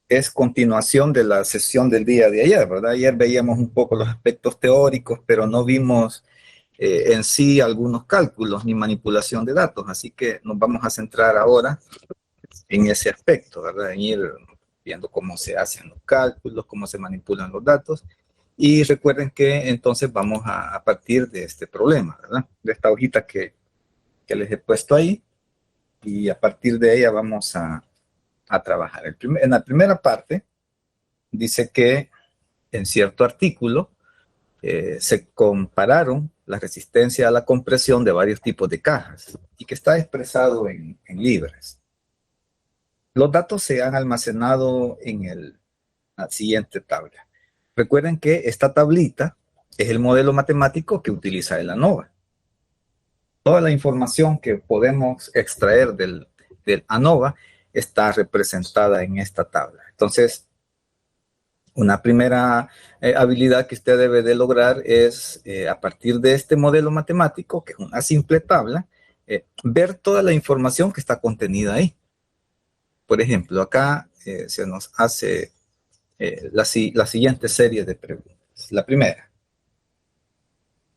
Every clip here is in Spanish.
es continuación de la sesión del día de ayer, ¿verdad? Ayer veíamos un poco los aspectos teóricos, pero no vimos en sí algunos cálculos ni manipulación de datos, así que nos vamos a centrar ahora en ese aspecto, ¿verdad? En ir viendo cómo se hacen los cálculos, cómo se manipulan los datos. Y recuerden que entonces vamos a partir de este problema, ¿verdad? De esta hojita que les he puesto ahí, y a partir de ella vamos a trabajar. En la primera parte dice que en cierto artículo se compararon la resistencia a la compresión de varios tipos de cajas y que está expresado en libras. Los datos se han almacenado en la siguiente tabla. Recuerden que esta tablita es el modelo matemático que utiliza el ANOVA. Toda la información que podemos extraer del ANOVA está representada en esta tabla. Entonces, una primera habilidad que usted debe de lograr es, a partir de este modelo matemático, que es una simple tabla, ver toda la información que está contenida ahí. Por ejemplo, acá se nos hace la siguiente serie de preguntas. La primera,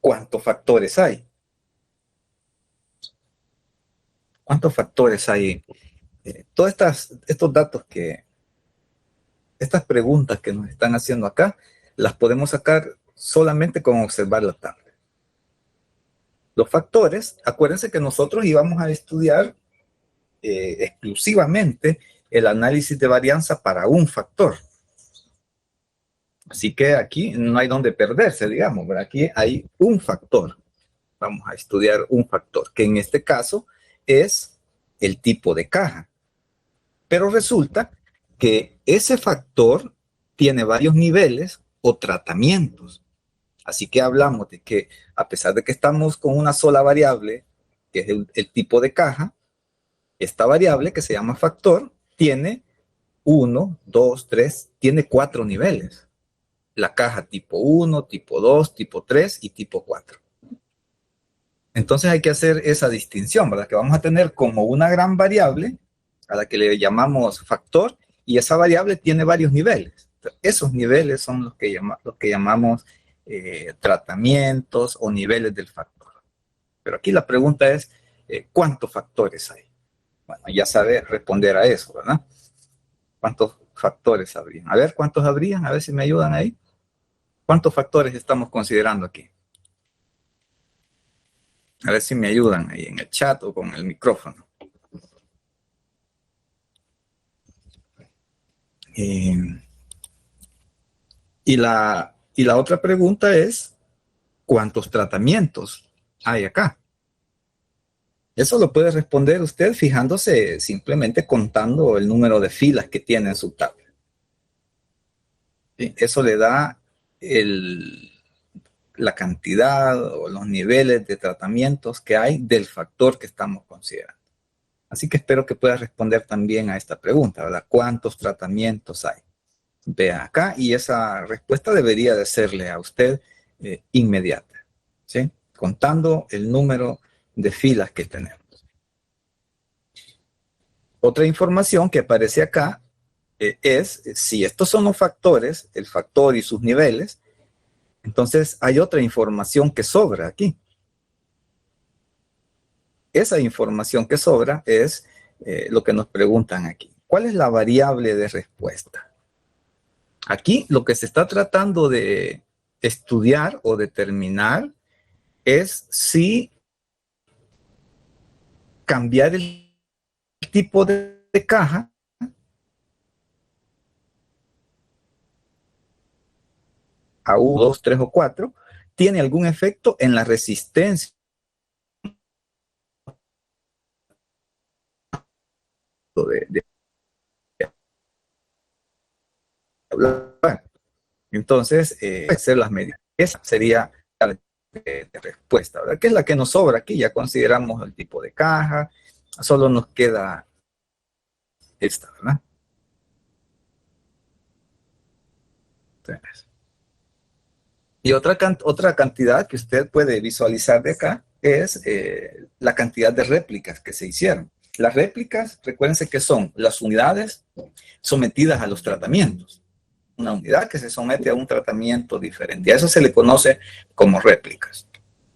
¿cuántos factores hay? ¿Cuántos factores hay? Todos estos datos estas preguntas que nos están haciendo acá, las podemos sacar solamente con observar la tabla. Los factores, acuérdense que nosotros íbamos a estudiar exclusivamente el análisis de varianza para un factor. Así que aquí no hay donde perderse, digamos, pero aquí hay un factor. Vamos a estudiar un factor, que en este caso es el tipo de caja. Pero resulta que ese factor tiene varios niveles o tratamientos. Así que hablamos de que a pesar de que estamos con una sola variable, que es el tipo de caja, esta variable que se llama factor tiene 1, 2, 3, tiene 4 niveles. La caja tipo 1, tipo 2, tipo 3 y tipo 4. Entonces hay que hacer esa distinción, ¿verdad? Que vamos a tener como una gran variable a la que le llamamos factor, y esa variable tiene varios niveles. Esos niveles son los que llamamos tratamientos o niveles del factor. Pero aquí la pregunta es, ¿cuántos factores hay? Bueno, ya sabe responder a eso, ¿verdad? ¿Cuántos factores habrían? A ver, ¿cuántos habrían? A ver si me ayudan ahí. ¿Cuántos factores estamos considerando aquí? A ver si me ayudan ahí en el chat o con el micrófono. Y la otra pregunta es, ¿cuántos tratamientos hay acá? Eso lo puede responder usted fijándose, simplemente contando el número de filas que tiene en su tabla. ¿Sí? Eso le da la cantidad o los niveles de tratamientos que hay del factor que estamos considerando. Así que espero que pueda responder también a esta pregunta, ¿verdad? ¿Cuántos tratamientos hay? Vea acá, y esa respuesta debería de serle a usted inmediata, ¿sí? Contando el número de filas que tenemos. Otra información que aparece acá es, si estos son los factores, el factor y sus niveles, entonces hay otra información que sobra aquí. Esa información que sobra es lo que nos preguntan aquí. ¿Cuál es la variable de respuesta? Aquí lo que se está tratando de estudiar o determinar es si cambiar el tipo de caja a 1, 2, 3 o 4 tiene algún efecto en la resistencia de hablar. Entonces, hacer las medidas. Esa sería la de respuesta, ¿verdad? Que es la que nos sobra aquí. Ya consideramos el tipo de caja, solo nos queda esta, ¿verdad? Entonces, y otra cantidad que usted puede visualizar de acá es la cantidad de réplicas que se hicieron. Las réplicas, recuérdense que son las unidades sometidas a los tratamientos. Una unidad que se somete a un tratamiento diferente. A eso se le conoce como réplicas,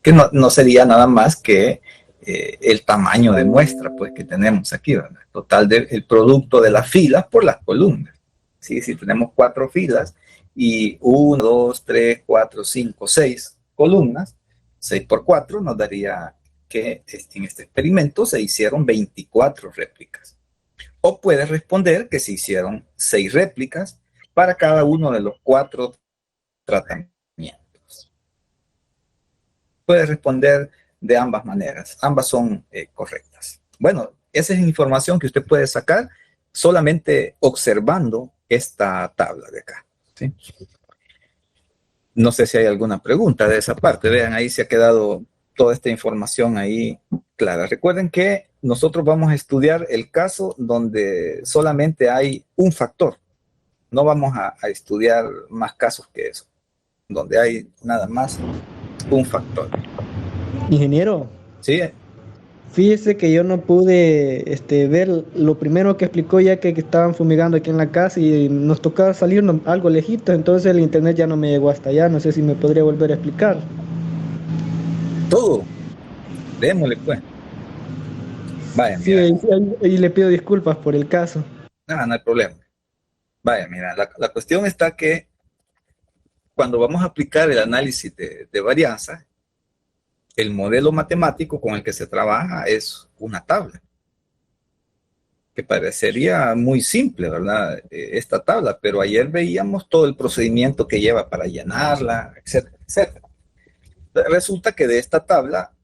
que no sería nada más que el tamaño de muestra pues, que tenemos aquí, ¿verdad? Total del producto de las filas por las columnas. ¿Sí? Si tenemos 4 filas y 1, 2, 3, 4, 5, 6 columnas, 6 por 4 nos daría que en este experimento se hicieron 24 réplicas. O puede responder que se hicieron 6 réplicas para cada uno de los 4 tratamientos. Puede responder de ambas maneras. Ambas son correctas. Bueno, esa es información que usted puede sacar solamente observando esta tabla de acá. ¿Sí? No sé si hay alguna pregunta de esa parte. Vean, ahí se ha quedado toda esta información ahí clara. Recuerden que nosotros vamos a estudiar el caso donde solamente hay un factor. No vamos a estudiar más casos que eso, donde hay nada más un factor. Ingeniero, ¿Sí? fíjese que yo no pude ver lo primero que explicó ya que estaban fumigando aquí en la casa y nos tocaba salir algo lejito, entonces el internet ya no me llegó hasta allá, no sé si me podría volver a explicar. Todo. Démosle pues. Vaya, Sí, mira. y le pido disculpas por el caso. Nada, no hay problema. Vaya, mira, la cuestión está que cuando vamos a aplicar el análisis de varianza, el modelo matemático con el que se trabaja es una tabla, que parecería muy simple, ¿verdad? Esta tabla, pero ayer veíamos todo el procedimiento que lleva para llenarla, etcétera, etcétera. Resulta que de esta tabla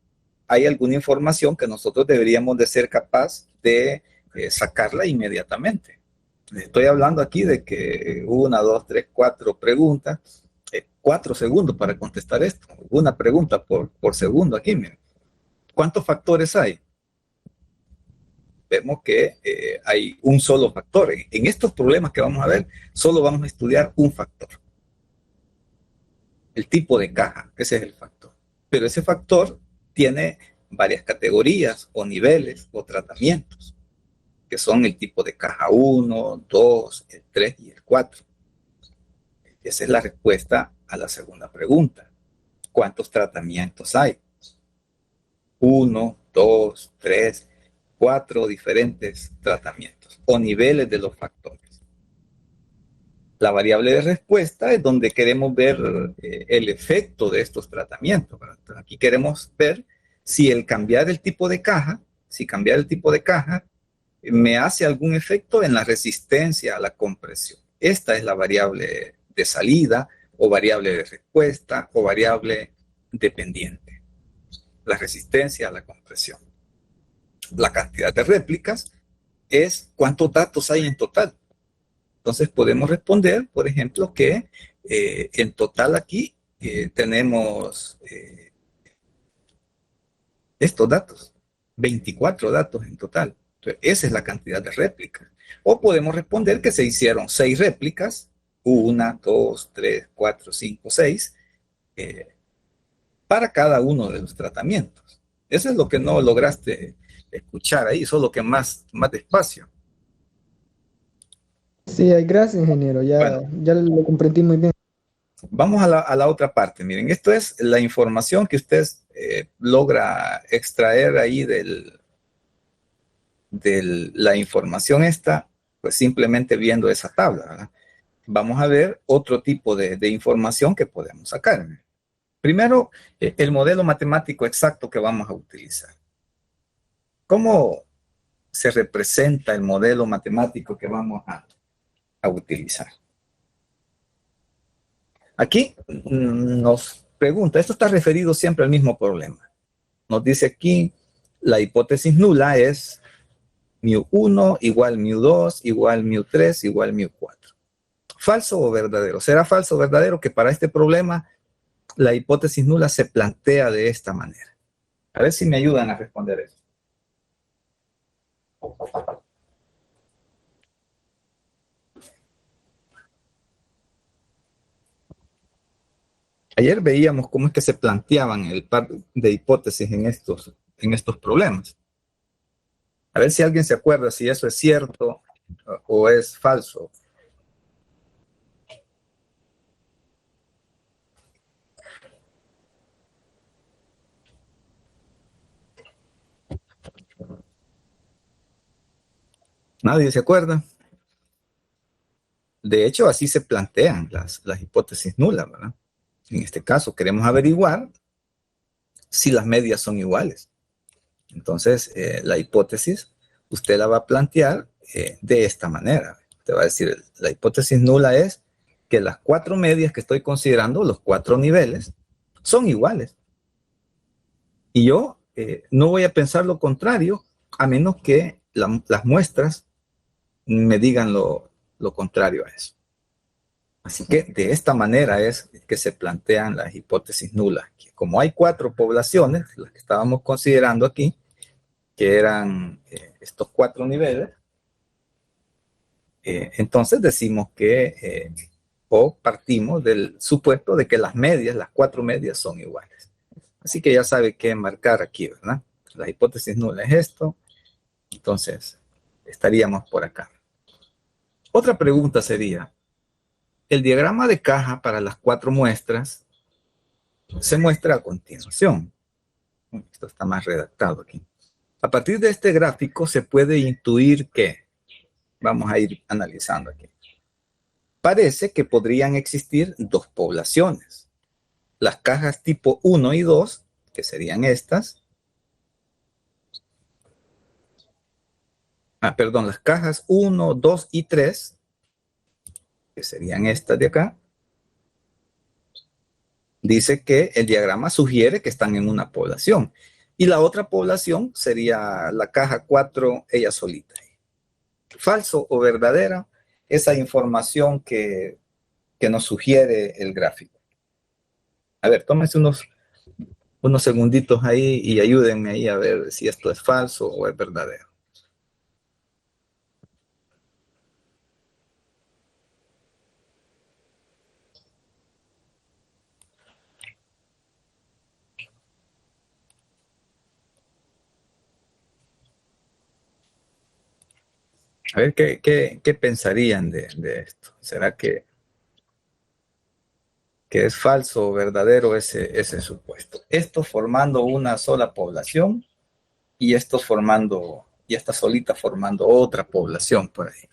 hay alguna información que nosotros deberíamos de ser capaz de sacarla inmediatamente. Estoy hablando aquí de que 1, 2, 3, 4 preguntas, 4 segundos para contestar esto. Una pregunta por segundo aquí, miren. ¿Cuántos factores hay? Vemos que hay un solo factor. En estos problemas que vamos a ver, solo vamos a estudiar un factor. El tipo de caja, ese es el factor. Pero ese factor tiene varias categorías o niveles o tratamientos, que son el tipo de caja 1, 2, el 3 y el 4. Esa es la respuesta a la segunda pregunta. ¿Cuántos tratamientos hay? 1, 2, 3, 4 diferentes tratamientos o niveles de los factores. La variable de respuesta es donde queremos ver el efecto de estos tratamientos. Aquí queremos ver si el cambiar el tipo de caja, me hace algún efecto en la resistencia a la compresión. Esta es la variable de salida o variable de respuesta o variable dependiente. La resistencia a la compresión. La cantidad de réplicas es cuántos datos hay en total. Entonces podemos responder, por ejemplo, que en total aquí tenemos estos datos, 24 datos en total. Entonces, esa es la cantidad de réplicas. O podemos responder que se hicieron 6 réplicas, 1, 2, 3, 4, 5, 6, para cada uno de los tratamientos. Eso es lo que no lograste escuchar ahí, solo que más despacio. Sí, gracias, ingeniero, Bueno, ya lo comprendí muy bien. vamos a la otra parte. Miren, esto es la información que usted logra extraer ahí de la información esta, pues simplemente viendo esa tabla, ¿verdad? Vamos a ver otro tipo de información que podemos sacar. Primero, el modelo matemático exacto que vamos a utilizar. ¿Cómo se representa el modelo matemático que vamos a utilizar? Aquí nos pregunta, esto está referido siempre al mismo problema. Nos dice aquí, la hipótesis nula es μ1 igual μ2 igual μ3 igual μ4. ¿Falso o verdadero? ¿Será falso o verdadero que para este problema la hipótesis nula se plantea de esta manera? A ver si me ayudan a responder eso. Ayer veíamos cómo es que se planteaban el par de hipótesis en estos problemas. A ver si alguien se acuerda si eso es cierto ¿O es falso? ¿Nadie se acuerda? De hecho, así se plantean las hipótesis nulas, ¿verdad? En este caso, queremos averiguar si las medias son iguales. Entonces, la hipótesis, usted la va a plantear de esta manera. Te va a decir, la hipótesis nula es que las 4 medias que estoy considerando, los 4 niveles, son iguales. Y yo no voy a pensar lo contrario, a menos que las muestras me digan lo contrario a eso. Así que de esta manera es que se plantean las hipótesis nulas. Como hay 4 poblaciones, las que estábamos considerando aquí, que eran estos 4 niveles, entonces decimos que, o partimos del supuesto de que las medias, las 4 medias son iguales. Así que ya sabe qué marcar aquí, ¿verdad? La hipótesis nula es esto, entonces estaríamos por acá. Otra pregunta sería, el diagrama de caja para las 4 muestras se muestra a continuación. Esto está más redactado aquí. A partir de este gráfico se puede intuir que, vamos a ir analizando aquí, parece que podrían existir 2 poblaciones. Las cajas tipo 1 y 2, que serían estas. Perdón, las cajas 1, 2 y 3, que serían estas de acá. Dice que el diagrama sugiere que están en una población. Y la otra población sería la caja 4, ella solita. ¿Falso o verdadera? Esa información que nos sugiere el gráfico. A ver, tómense unos segunditos ahí y ayúdenme ahí a ver si esto es falso o es verdadero. A ver, ¿qué pensarían de esto? ¿Será que es falso o verdadero ese supuesto? Esto formando una sola población y esta solita formando otra población por ahí.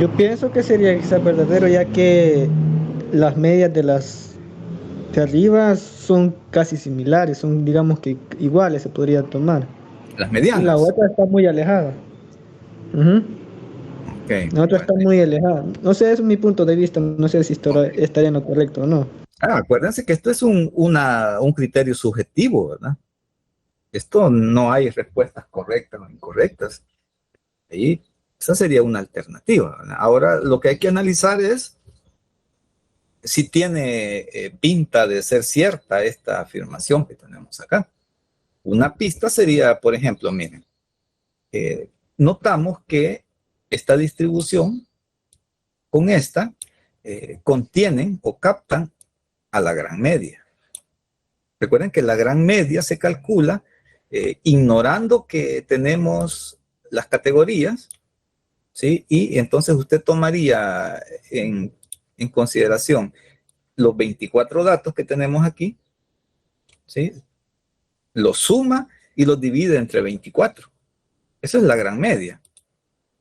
Yo pienso que sería quizás verdadero, ya que las medias de las de arriba son casi similares, son digamos que iguales se podría tomar. Las Y la medianas. otra está muy alejada. Ujú. Okay, La otra bueno. está muy alejada. No sé, es mi punto de vista, no sé si estaría en lo correcto o no. Acuérdense que esto es un criterio subjetivo, ¿verdad? Esto no hay respuestas correctas o incorrectas. Ahí, esa sería una alternativa, ¿verdad? Ahora, lo que hay que analizar es si tiene pinta de ser cierta esta afirmación que tenemos acá. Una pista sería, por ejemplo, miren, notamos que esta distribución con esta contienen o captan a la gran media. Recuerden que la gran media se calcula ignorando que tenemos las categorías, ¿sí? Y entonces usted tomaría en consideración los 24 datos que tenemos aquí, ¿sí? Los suma y los divide entre 24. Esa es la gran media.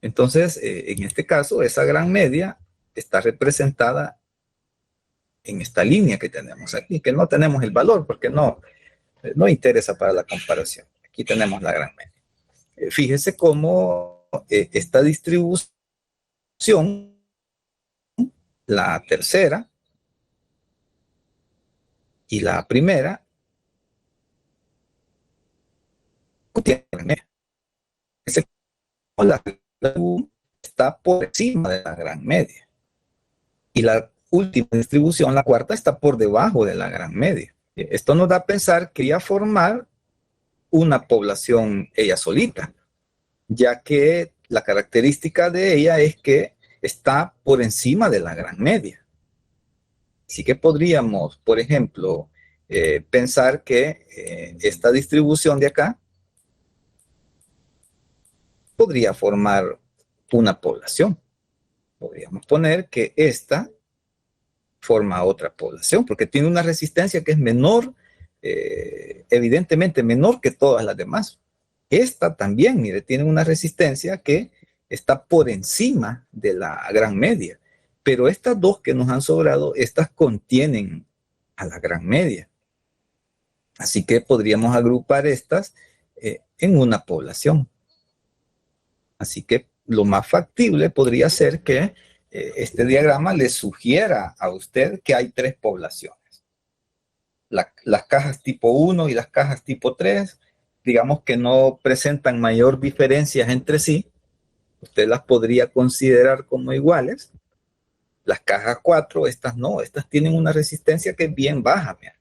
Entonces, en este caso, esa gran media está representada en esta línea que tenemos aquí, que no tenemos el valor porque no interesa para la comparación. Aquí tenemos la gran media. Fíjese cómo esta distribución, la tercera y la primera, contienen la media. La está por encima de la gran media. Y la última distribución, la cuarta, está por debajo de la gran media. Esto nos da a pensar que ya formar una población ella solita, ya que la característica de ella es que está por encima de la gran media. Así que podríamos, por ejemplo, pensar que esta distribución de acá podría formar una población. Podríamos poner que esta forma otra población, porque tiene una resistencia que es menor, evidentemente menor que todas las demás. Esta también, mire, tiene una resistencia que está por encima de la gran media, pero estas dos que nos han sobrado, estas contienen a la gran media. Así que podríamos agrupar estas en una población. Así que lo más factible podría ser que este diagrama le sugiera a usted que hay tres poblaciones. Las cajas tipo 1 y las cajas tipo 3, digamos que no presentan mayor diferencias entre sí. Usted las podría considerar como iguales. Las cajas 4, estas no, estas tienen una resistencia que es bien baja. Mira.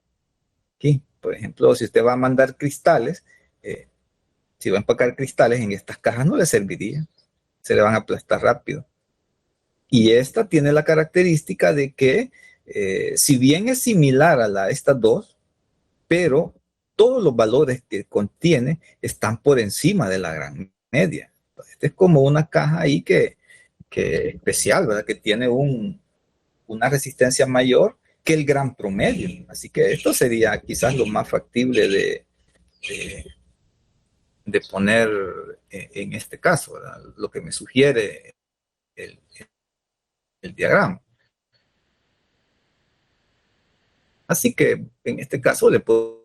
Aquí, por ejemplo, si usted va a mandar cristales, si va a empacar cristales en estas cajas no le serviría. Se le van a aplastar rápido. Y esta tiene la característica de que, si bien es similar a estas dos, pero todos los valores que contiene están por encima de la gran media. Esta es como una caja ahí que especial, ¿verdad? Que tiene una resistencia mayor que el gran promedio. Así que esto sería quizás lo más factible de poner en este caso, ¿verdad? Lo que me sugiere el diagrama. Así que en este caso le podría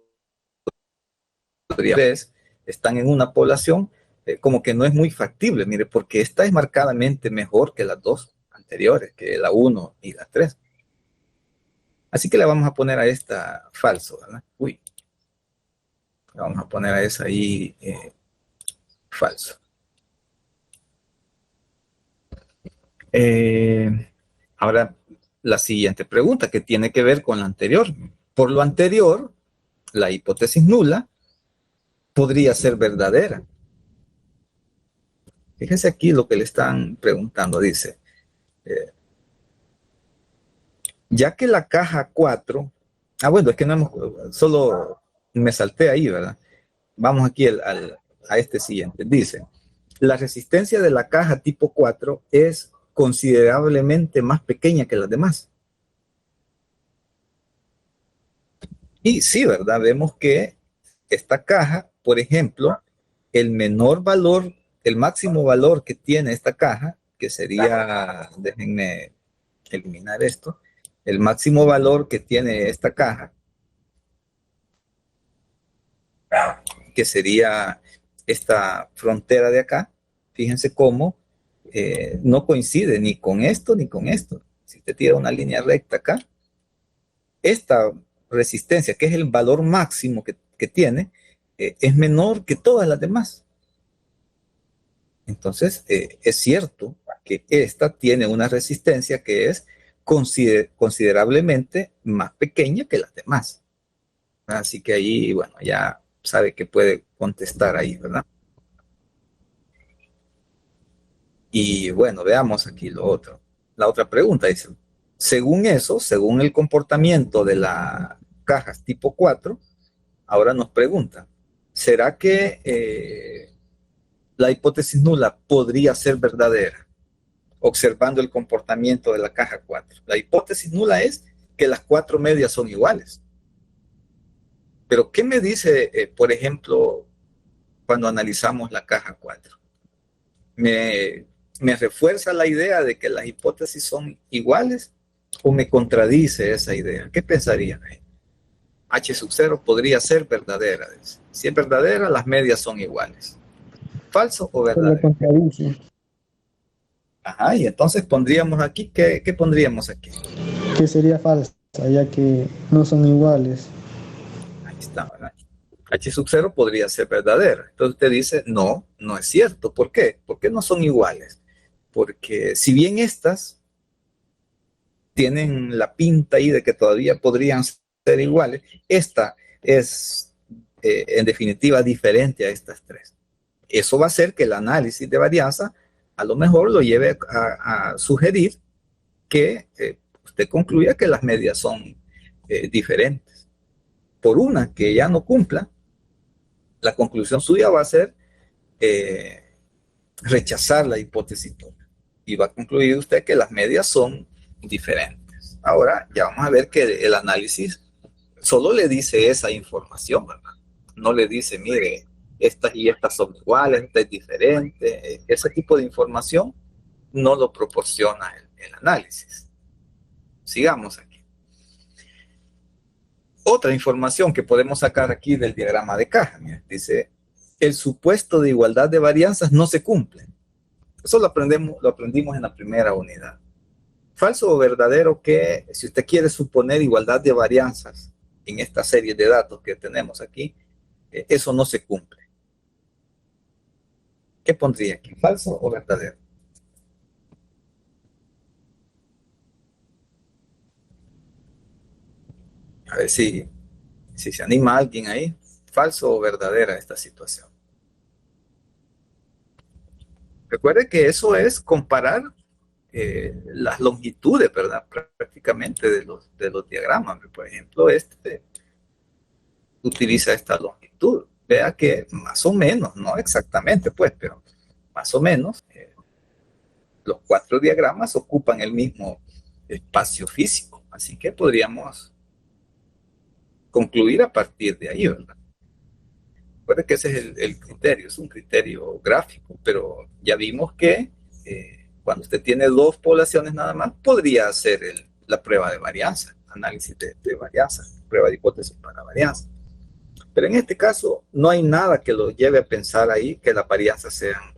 ver, están en una población como que no es muy factible, mire, porque esta es marcadamente mejor que las dos anteriores, que la 1 y la 3. Así que le vamos a poner a esta falso, ¿verdad? Uy, le vamos a poner a esa ahí falso. Ahora, la siguiente pregunta que tiene que ver con la anterior. Por lo anterior, la hipótesis nula podría ser verdadera. Fíjense aquí lo que le están preguntando. Dice, ya que la caja 4, bueno, es que no hemos, solo me salté ahí, ¿verdad? Vamos aquí a este siguiente. Dice, la resistencia de la caja tipo 4 es considerablemente más pequeña que las demás. Y sí, ¿verdad? Vemos que esta caja, por ejemplo, el menor valor, el máximo valor que tiene esta caja, que sería, déjenme eliminar esto, el máximo valor que tiene esta caja, que sería esta frontera de acá, fíjense cómo no coincide ni con esto ni con esto. Si usted tira una línea recta acá, esta resistencia, que es el valor máximo que tiene, es menor que todas las demás. Entonces, es cierto que esta tiene una resistencia que es considerablemente más pequeña que las demás. Así que ahí, bueno, ya sabe que puede contestar ahí, ¿verdad? Y bueno, veamos aquí lo otro. La otra pregunta dice, según eso, según el comportamiento de las cajas tipo 4, ahora nos pregunta, ¿será que la hipótesis nula podría ser verdadera observando el comportamiento de la caja 4? La hipótesis nula es que las cuatro medias son iguales. Pero ¿qué me dice, por ejemplo, cuando analizamos la caja 4? ¿Me refuerza la idea de que las hipótesis son iguales o me contradice esa idea? ¿Qué pensaría? H sub 0 podría ser verdadera. Si es verdadera, las medias son iguales. ¿Falso o verdadero? Ajá, y entonces pondríamos aquí, ¿qué pondríamos aquí? Que sería falsa, ya que no son iguales. Ahí está, ¿verdad? H sub 0 podría ser verdadera. Entonces usted dice, no, no es cierto. ¿Por qué? Porque no son iguales. Porque si bien estas tienen la pinta ahí de que todavía podrían ser iguales, esta es en definitiva diferente a estas tres. Eso va a hacer que el análisis de varianza a lo mejor lo lleve a sugerir que usted concluya que las medias son diferentes. Por una que ya no cumpla, la conclusión suya va a ser rechazar la hipótesis nula. Y va a concluir usted que las medias son diferentes. Ahora ya vamos a ver que el análisis solo le dice esa información, ¿verdad? No le dice, mire, estas y estas son iguales, esta es diferente. Ese tipo de información no lo proporciona el análisis. Sigamos aquí. Otra información que podemos sacar aquí del diagrama de caja, mira, dice, el supuesto de igualdad de varianzas no se cumple. Eso lo aprendimos en la primera unidad. Falso o verdadero que si usted quiere suponer igualdad de varianzas en esta serie de datos que tenemos aquí, eso no se cumple. ¿Qué pondría aquí? ¿Falso o verdadero? A ver si se anima alguien ahí. ¿Falso o verdadera esta situación? Recuerde que eso es comparar las longitudes, ¿verdad? Prácticamente de los diagramas. Por ejemplo, este utiliza esta longitud. Vea que más o menos, no exactamente, pues, pero más o menos, los 4 diagramas ocupan el mismo espacio físico. Así que podríamos concluir a partir de ahí, ¿verdad? Recuerde que ese es el criterio, es un criterio gráfico, pero ya vimos que cuando usted tiene 2 poblaciones nada más, podría hacer la prueba de varianza, análisis de varianza, prueba de hipótesis para varianza. Pero en este caso no hay nada que lo lleve a pensar ahí que las varianzas sean,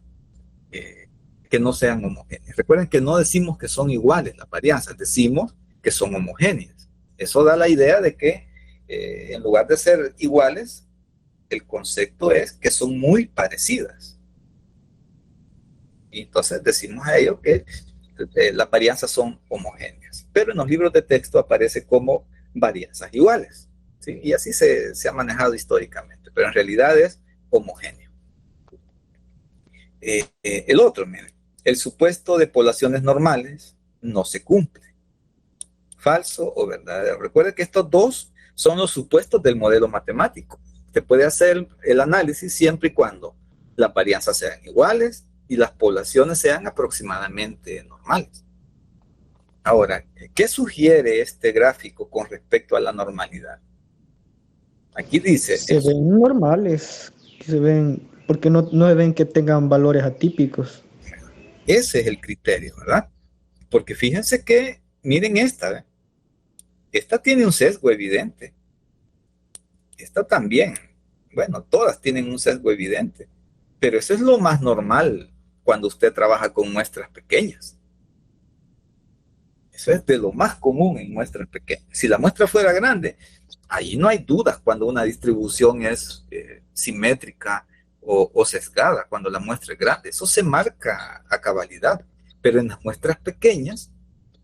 que no sean homogéneas. Recuerden que no decimos que son iguales las varianzas, decimos que son homogéneas. Eso da la idea de que en lugar de ser iguales, el concepto es que son muy parecidas. Y entonces decimos a ellos que las varianzas son homogéneas. Pero en los libros de texto aparece como varianzas iguales. ¿Sí? Y así se ha manejado históricamente. Pero en realidad es homogéneo. El otro, miren, el supuesto de poblaciones normales no se cumple. ¿Falso o verdadero? Recuerde que estos dos son los supuestos del modelo matemático. Se puede hacer el análisis siempre y cuando las varianzas sean iguales y las poblaciones sean aproximadamente normales. Ahora, ¿qué sugiere este gráfico con respecto a la normalidad? Aquí dice... Se ven normales, se ven, porque no se ven que tengan valores atípicos. Ese es el criterio, ¿verdad? Porque fíjense que, miren esta, ¿eh? Esta tiene un sesgo evidente. Esta también. Bueno, todas tienen un sesgo evidente. Pero eso es lo más normal cuando usted trabaja con muestras pequeñas. Eso es de lo más común en muestras pequeñas. Si la muestra fuera grande, ahí no hay dudas cuando una distribución es simétrica o sesgada, cuando la muestra es grande. Eso se marca a cabalidad. Pero en las muestras pequeñas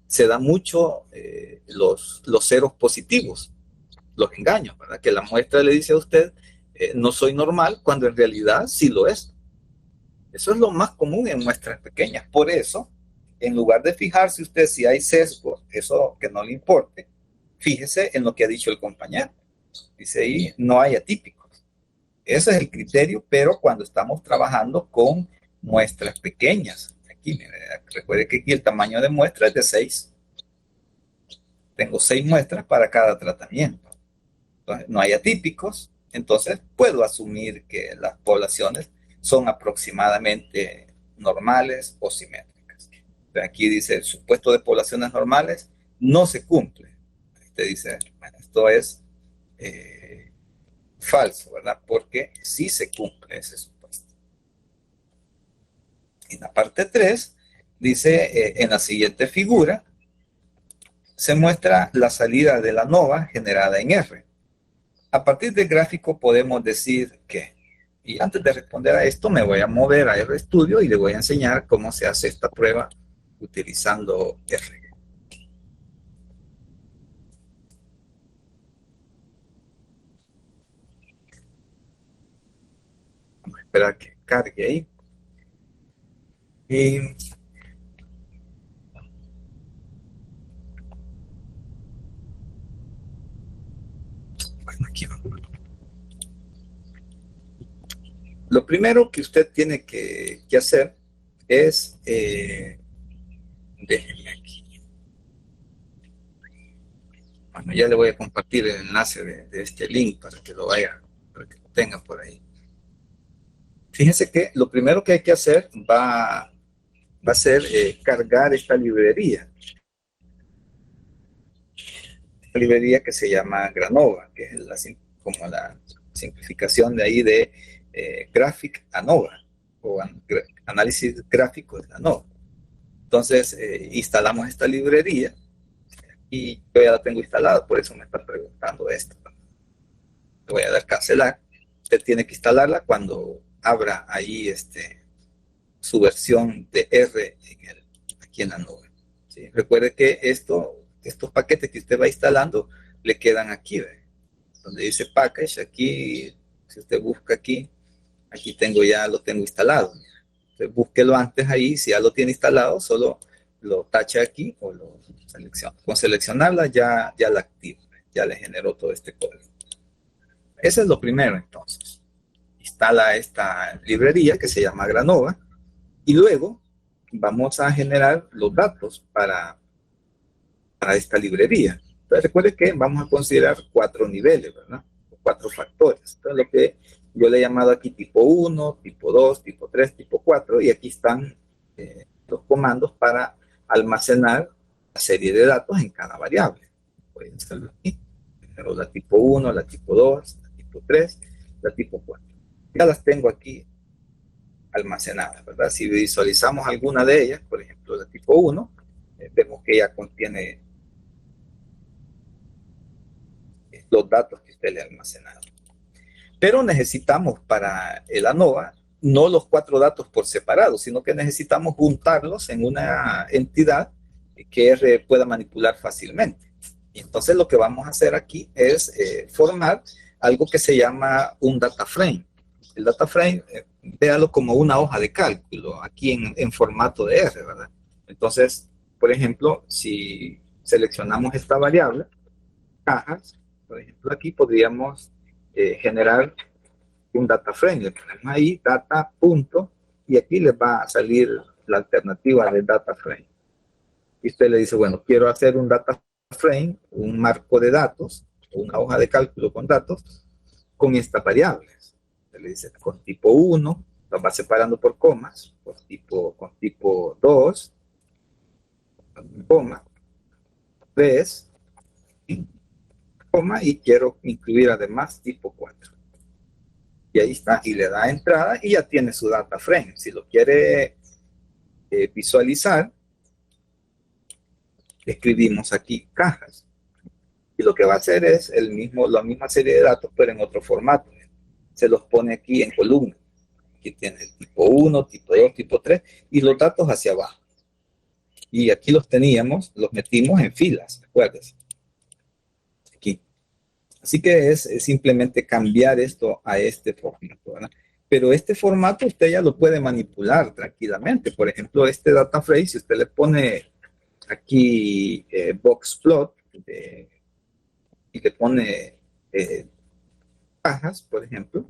se da mucho los ceros positivos, los engaños, ¿verdad? Que la muestra le dice a usted, no soy normal, cuando en realidad sí lo es. Eso es lo más común en muestras pequeñas. Por eso, en lugar de fijarse usted si hay sesgos, eso que no le importe, fíjese en lo que ha dicho el compañero. Dice ahí, no hay atípicos. Ese es el criterio, pero cuando estamos trabajando con muestras pequeñas. Aquí, recuerde que aquí el tamaño de muestra es de 6. Tengo 6 muestras para cada tratamiento. Entonces, no hay atípicos, entonces puedo asumir que las poblaciones son aproximadamente normales o simétricas. Aquí dice, el supuesto de poblaciones normales no se cumple. Usted dice, bueno, esto es falso, ¿verdad? Porque sí se cumple ese supuesto. En la parte 3, dice, en la siguiente figura, se muestra la salida de la nova generada en R. A partir del gráfico podemos decir que, y antes de responder a esto me voy a mover a RStudio y le voy a enseñar cómo se hace esta prueba utilizando R. Vamos a esperar que cargue ahí. Y bueno, aquí vamos. Lo primero que usted tiene que hacer es, déjenme aquí. Bueno, ya le voy a compartir el enlace de este link para que lo vaya, para que lo tengan por ahí. Fíjense que lo primero que hay que hacer va a ser cargar esta librería. Esta librería que se llama Granova, que es como la simplificación de ahí de Graphic ANOVA, o análisis gráfico de ANOVA. Entonces, instalamos esta librería y yo ya la tengo instalada, por eso me está preguntando esto. Le voy a dar cancelar. Usted tiene que instalarla cuando abra ahí su versión de R aquí en la nube. ¿Sí? Recuerde que estos paquetes que usted va instalando le quedan aquí, ¿ve? Donde dice package, aquí, si usted busca aquí lo tengo instalado. Entonces, búsquelo antes ahí, si ya lo tiene instalado, solo lo tacha aquí o lo selecciona. Con seleccionarla ya la activa, ya le generó todo este código. Eso es lo primero, entonces. Instala esta librería que se llama Granova y luego vamos a generar los datos para esta librería. Entonces recuerde que vamos a considerar 4 niveles, ¿verdad? 4 factores. Entonces lo que yo le he llamado aquí tipo 1, tipo 2, tipo 3, tipo 4 y aquí están los comandos para almacenar la serie de datos en cada variable. Voy a hacerlo aquí. Pero la tipo 1, la tipo 2, la tipo 3, la tipo 4. Ya las tengo aquí almacenadas, ¿verdad? Si visualizamos alguna de ellas, por ejemplo, la tipo 1, vemos que ya contiene los datos que usted le ha almacenado. Pero necesitamos para el ANOVA no los 4 datos por separado, sino que necesitamos juntarlos en una entidad que R pueda manipular fácilmente. Y entonces lo que vamos a hacer aquí es formar algo que se llama un data frame. El data frame, véalo como una hoja de cálculo, aquí en formato de R, ¿verdad? Entonces, por ejemplo, si seleccionamos esta variable, cajas, por ejemplo, aquí podríamos generar un data frame. Le ponemos ahí data punto y aquí les va a salir la alternativa de data frame. Y usted le dice, bueno, quiero hacer un data frame, un marco de datos, una hoja de cálculo con datos, con estas variables. Usted le dice, con tipo 1, lo va separando por comas, con tipo 2, coma, 3, coma, y quiero incluir además tipo 4. Y ahí está, y le da entrada y ya tiene su data frame. Si lo quiere visualizar, escribimos aquí cajas. Y lo que va a hacer es la misma serie de datos, pero en otro formato. Se los pone aquí en columna. Aquí tiene el tipo 1, tipo 2, tipo 3, y los datos hacia abajo. Y aquí los metimos en filas, recuerdes. Aquí. Así que es simplemente cambiar esto a este formato, ¿verdad? Pero este formato usted ya lo puede manipular tranquilamente. Por ejemplo, este data frame, si usted le pone aquí boxplot y le pone cajas, por ejemplo,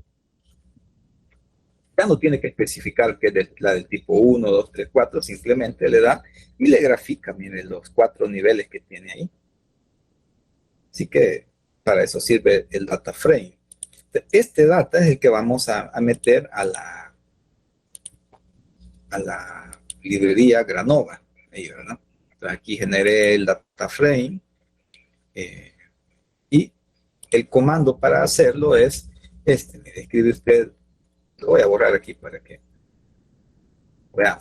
ya no tiene que especificar que es la del tipo 1, 2, 3, 4, simplemente le da y le grafica, miren, los 4 niveles que tiene ahí. Así que para eso sirve el data frame. Este data es el que vamos a meter a la librería Granova. Ahí, ¿verdad? Entonces aquí generé el data frame y el comando para hacerlo es mire, escribe usted, lo voy a borrar aquí para que vean,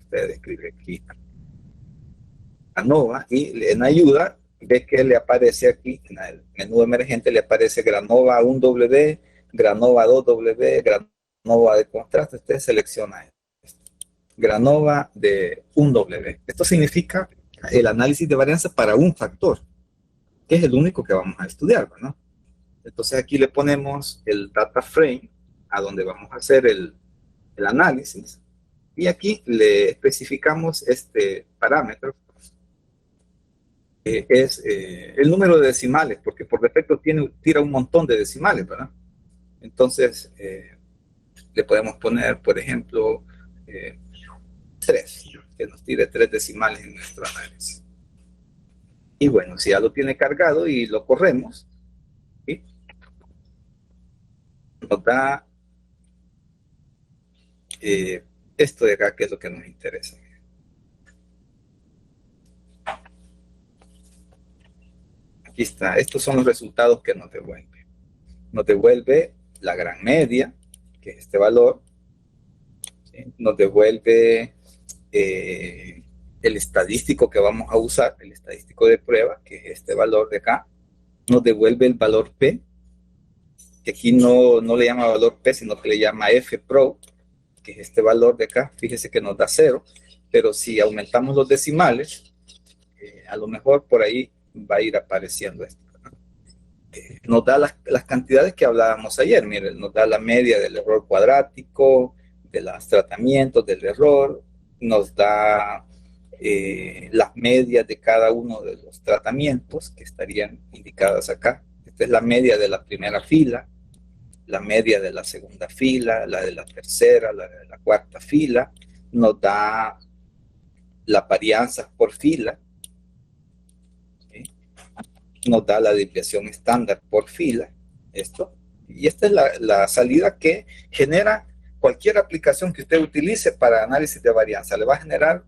usted escribe aquí Granova y en ayuda ve que le aparece aquí en el menú emergente, le aparece Granova 1W, Granova 2W, Granova de contraste. Usted selecciona esto, Granova de 1W. Esto significa el análisis de varianza para un factor, que es el único que vamos a estudiar, ¿no? Entonces aquí le ponemos el data frame a donde vamos a hacer el análisis y aquí le especificamos este parámetro que es el número de decimales, porque por defecto tira un montón de decimales, ¿verdad? Entonces le podemos poner, por ejemplo, 3, que nos tire 3 decimales en nuestro análisis. Y bueno, si ya lo tiene cargado y lo corremos, ¿sí? Nos da esto de acá, que es lo que nos interesa. Aquí está, estos son los resultados que nos devuelve. Nos devuelve la gran media, que es este valor, ¿sí? Nos devuelve el estadístico que vamos a usar, el estadístico de prueba, que es este valor de acá. Nos devuelve el valor P, que aquí no le llama valor P, sino que le llama F-Pro, que es este valor de acá. Fíjese que nos da 0, pero si aumentamos los decimales, a lo mejor por ahí va a ir apareciendo esto. Nos da las cantidades que hablábamos ayer. Miren, nos da la media del error cuadrático, de los tratamientos del error, nos da las medias de cada uno de los tratamientos que estarían indicadas acá. Esta es la media de la primera fila, la media de la segunda fila, la de la tercera, la de la cuarta fila. Nos da las varianzas por fila, ¿sí? Nos da la desviación estándar por fila, esto. Y esta es la salida que genera cualquier aplicación que usted utilice para análisis de varianza. Le va a generar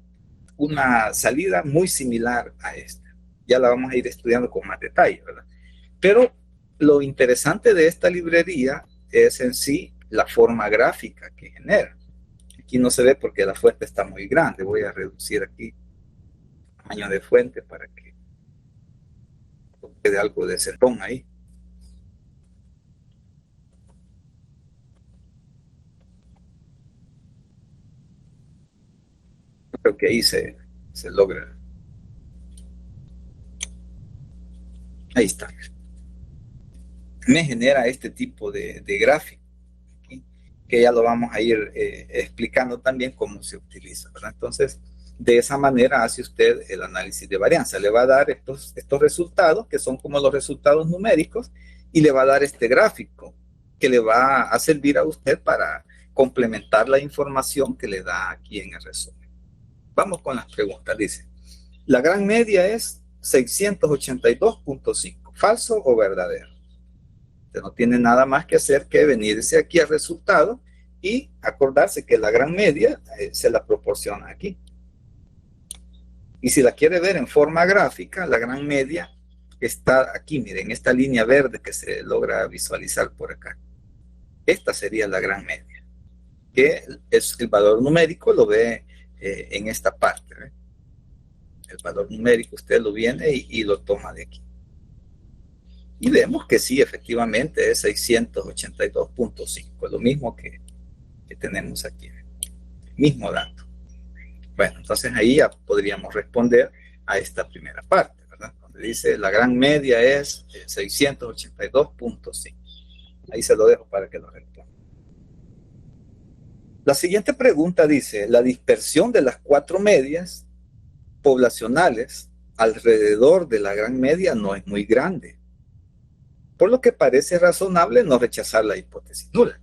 una salida muy similar a esta. Ya la vamos a ir estudiando con más detalle, ¿verdad? Pero lo interesante de esta librería es en sí la forma gráfica que genera. Aquí no se ve porque la fuente está muy grande. Voy a reducir aquí el tamaño de fuente para que quede algo de centón ahí. Creo que ahí se logra. Ahí está. Me genera este tipo de gráfico, ¿sí? Que ya lo vamos a ir explicando también cómo se utiliza, ¿verdad? Entonces, de esa manera hace usted el análisis de varianza. Le va a dar estos resultados, que son como los resultados numéricos, y le va a dar este gráfico, que le va a servir a usted para complementar la información que le da aquí en el resumen. Vamos con las preguntas. Dice, la gran media es 682.5. ¿Falso o verdadero? Usted no tiene nada más que hacer que venirse aquí al resultado y acordarse que la gran media se la proporciona aquí. Y si la quiere ver en forma gráfica, la gran media está aquí, miren, esta línea verde que se logra visualizar por acá. Esta sería la gran media, que es el valor numérico, lo ve en esta parte, ¿ve? El valor numérico usted lo viene y lo toma de aquí. Y vemos que sí, efectivamente es 682.5, lo mismo que tenemos aquí, el mismo dato. Bueno, entonces ahí ya podríamos responder a esta primera parte, ¿verdad? Donde dice la gran media es 682.5. Ahí se lo dejo para que lo responda. La siguiente pregunta dice, la dispersión de las 4 medias poblacionales alrededor de la gran media no es muy grande, por lo que parece razonable no rechazar la hipótesis nula.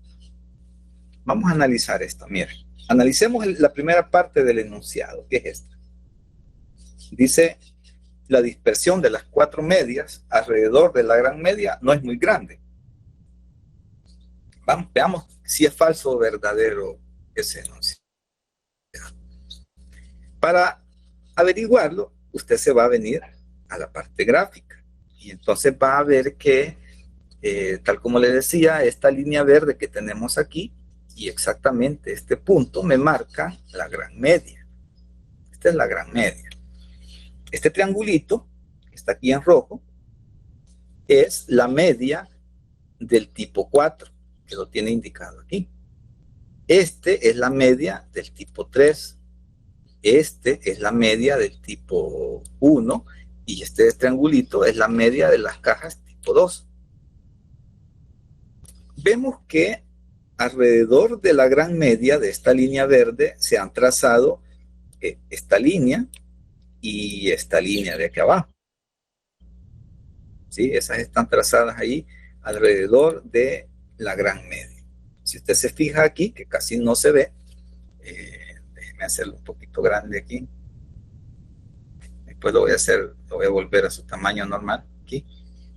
Vamos a analizar esto. Miren, analicemos la primera parte del enunciado, que es esta. Dice, la dispersión de las 4 medias alrededor de la gran media no es muy grande. Veamos si es falso o verdadero ese enunciado. Para averiguarlo, usted se va a venir a la parte gráfica y entonces va a ver que, tal como le decía, esta línea verde que tenemos aquí y exactamente este punto me marca la gran media. Esta es la gran media. Este triangulito, que está aquí en rojo, es la media del tipo 4, que lo tiene indicado aquí. Este es la media del tipo 3. Este es la media del tipo 1 y este triangulito es la media de las cajas tipo 2. Vemos que alrededor de la gran media de esta línea verde se han trazado esta línea y esta línea de aquí abajo. ¿Sí? Esas están trazadas ahí alrededor de la gran media. Si usted se fija aquí, que casi no se ve, Déjenme hacerlo un poquito grande aquí. Después lo voy a volver a su tamaño normal.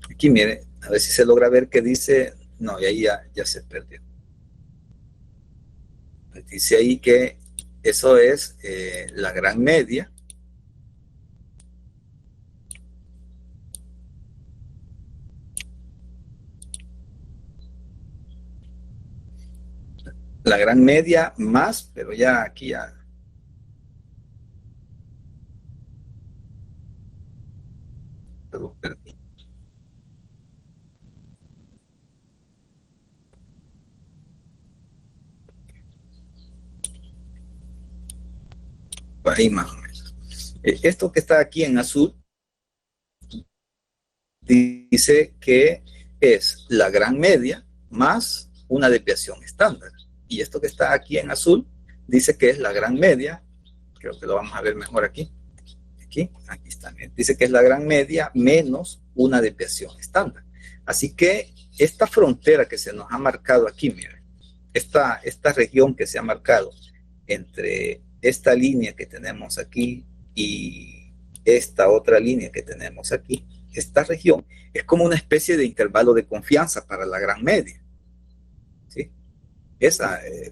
Aquí mire, a ver si se logra ver que dice, no, y ahí ya se perdió. Dice ahí que eso es la gran media. La gran media más, pero ya aquí ya. Lo perdí. Por ahí más o menos. Esto que está aquí en azul dice que es la gran media más una desviación estándar. Y esto que está aquí en azul dice que es la gran media, creo que lo vamos a ver mejor aquí. Aquí está. Dice que es la gran media menos una desviación estándar. Así que esta frontera que se nos ha marcado aquí, miren, esta región que se ha marcado entre esta línea que tenemos aquí y esta otra línea que tenemos aquí, esta región es como una especie de intervalo de confianza para la gran media. ¿Sí?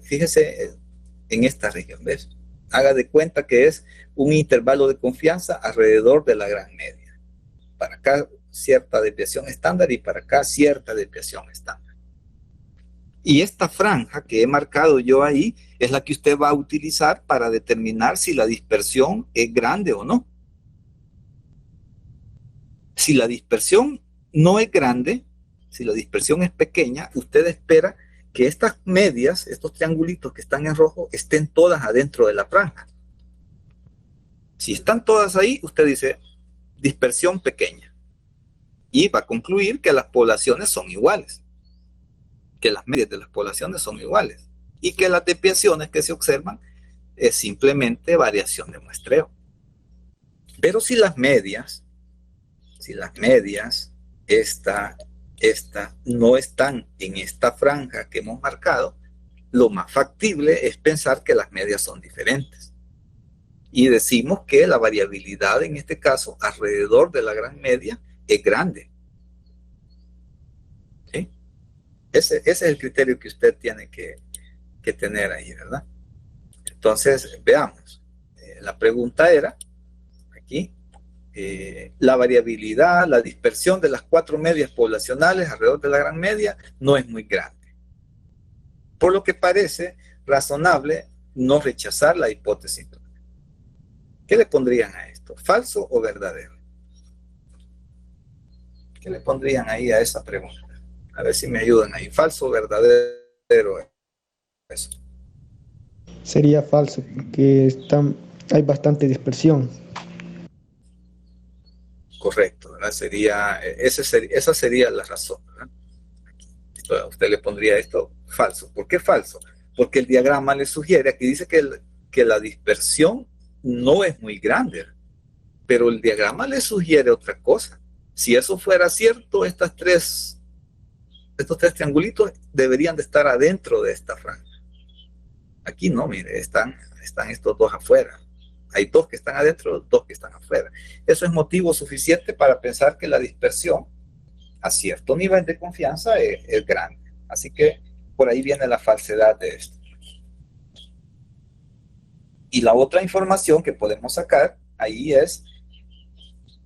Fíjese en esta región, ¿ves? Haga de cuenta que es un intervalo de confianza alrededor de la gran media. Para acá cierta desviación estándar y para acá cierta desviación estándar. Y esta franja que he marcado yo ahí es la que usted va a utilizar para determinar si la dispersión es grande o no. Si la dispersión no es grande, si la dispersión es pequeña, usted espera que estas medias, estos triangulitos que están en rojo, estén todas adentro de la franja. Si están todas ahí, usted dice dispersión pequeña. Y va a concluir que las poblaciones son iguales, que las medias de las poblaciones son iguales y que las desviaciones que se observan es simplemente variación de muestreo. Pero si las medias, esta no están en esta franja que hemos marcado, lo más factible es pensar que las medias son diferentes. Y decimos que la variabilidad en este caso alrededor de la gran media es grande. ¿Sí? Ese es el criterio que usted tiene que tener ahí, ¿verdad? Entonces, veamos. La pregunta era, aquí, la variabilidad, la dispersión de las 4 medias poblacionales alrededor de la gran media no es muy grande. Por lo que parece razonable no rechazar la hipótesis. ¿Qué le pondrían a esto? ¿Falso o verdadero? ¿Qué le pondrían ahí a esa pregunta? A ver si me ayudan ahí. ¿Falso o verdadero? Eso. Sería falso, porque hay bastante dispersión. Correcto, ¿verdad? Esa sería la razón, ¿verdad? Entonces, a usted le pondría esto falso. ¿Por qué falso? Porque el diagrama le sugiere, aquí dice que la dispersión no es muy grande, pero el diagrama le sugiere otra cosa. Si eso fuera cierto, estos tres triangulitos deberían de estar adentro de esta franja. Aquí no, mire, están estos dos afuera. Hay 2 que están adentro, 2 que están afuera. Eso es motivo suficiente para pensar que la dispersión a cierto nivel de confianza es grande. Así que por ahí viene la falsedad de esto. Y la otra información que podemos sacar ahí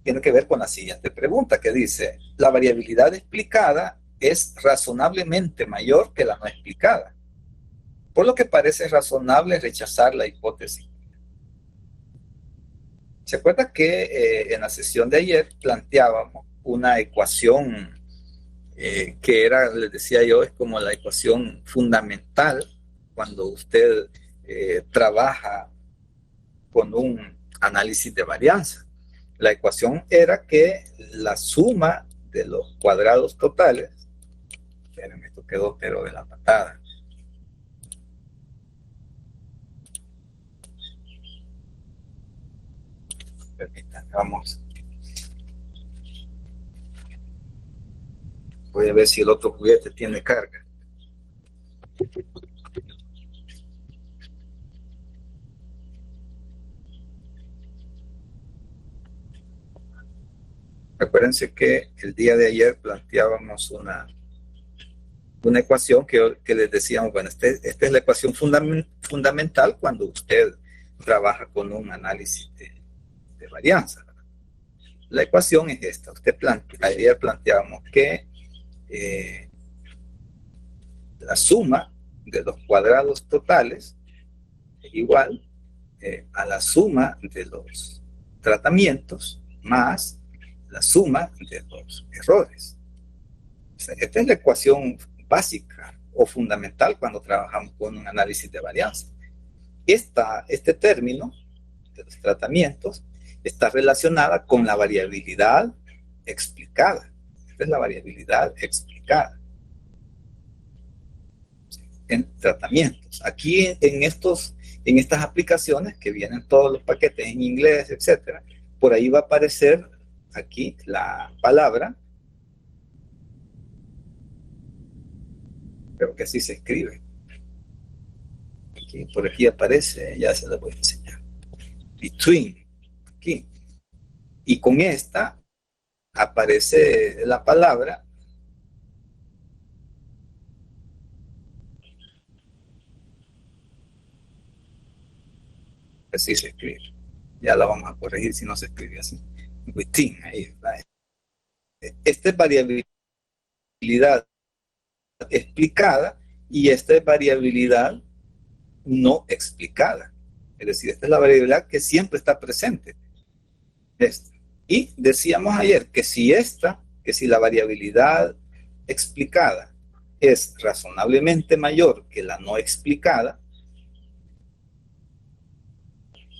tiene que ver con la siguiente pregunta, que dice, la variabilidad explicada es razonablemente mayor que la no explicada, por lo que parece razonable rechazar la hipótesis. ¿Se acuerda que en la sesión de ayer planteábamos una ecuación que era, les decía yo, es como la ecuación fundamental cuando usted trabaja con un análisis de varianza? La ecuación era que la suma de los cuadrados totales, espérenme, esto quedó pero de la patada. Permítanme, vamos. Voy a ver si el otro juguete tiene carga. Acuérdense que el día de ayer planteábamos una ecuación que les decíamos, bueno, esta es la ecuación fundamental cuando usted trabaja con un análisis de varianza. La ecuación es esta. Ayer planteábamos que la suma de los cuadrados totales es igual a la suma de los tratamientos más la suma de los errores. O sea, esta es la ecuación básica o fundamental cuando trabajamos con un análisis de varianza. Este término de los tratamientos está relacionada con la variabilidad explicada. Esta es la variabilidad explicada en tratamientos. Aquí en estas aplicaciones que vienen todos los paquetes en inglés, etcétera, por ahí va a aparecer aquí la palabra, creo que así se escribe. Aquí, por aquí aparece, ya se la voy a enseñar. Between, aquí. Y con esta aparece la palabra así se escribe. Ya la vamos a corregir si no se escribe así. Between, ahí está. Esta es variabilidad explicada y esta es variabilidad no explicada. Es decir, esta es la variabilidad que siempre está presente. Y decíamos ayer que si la variabilidad explicada es razonablemente mayor que la no explicada,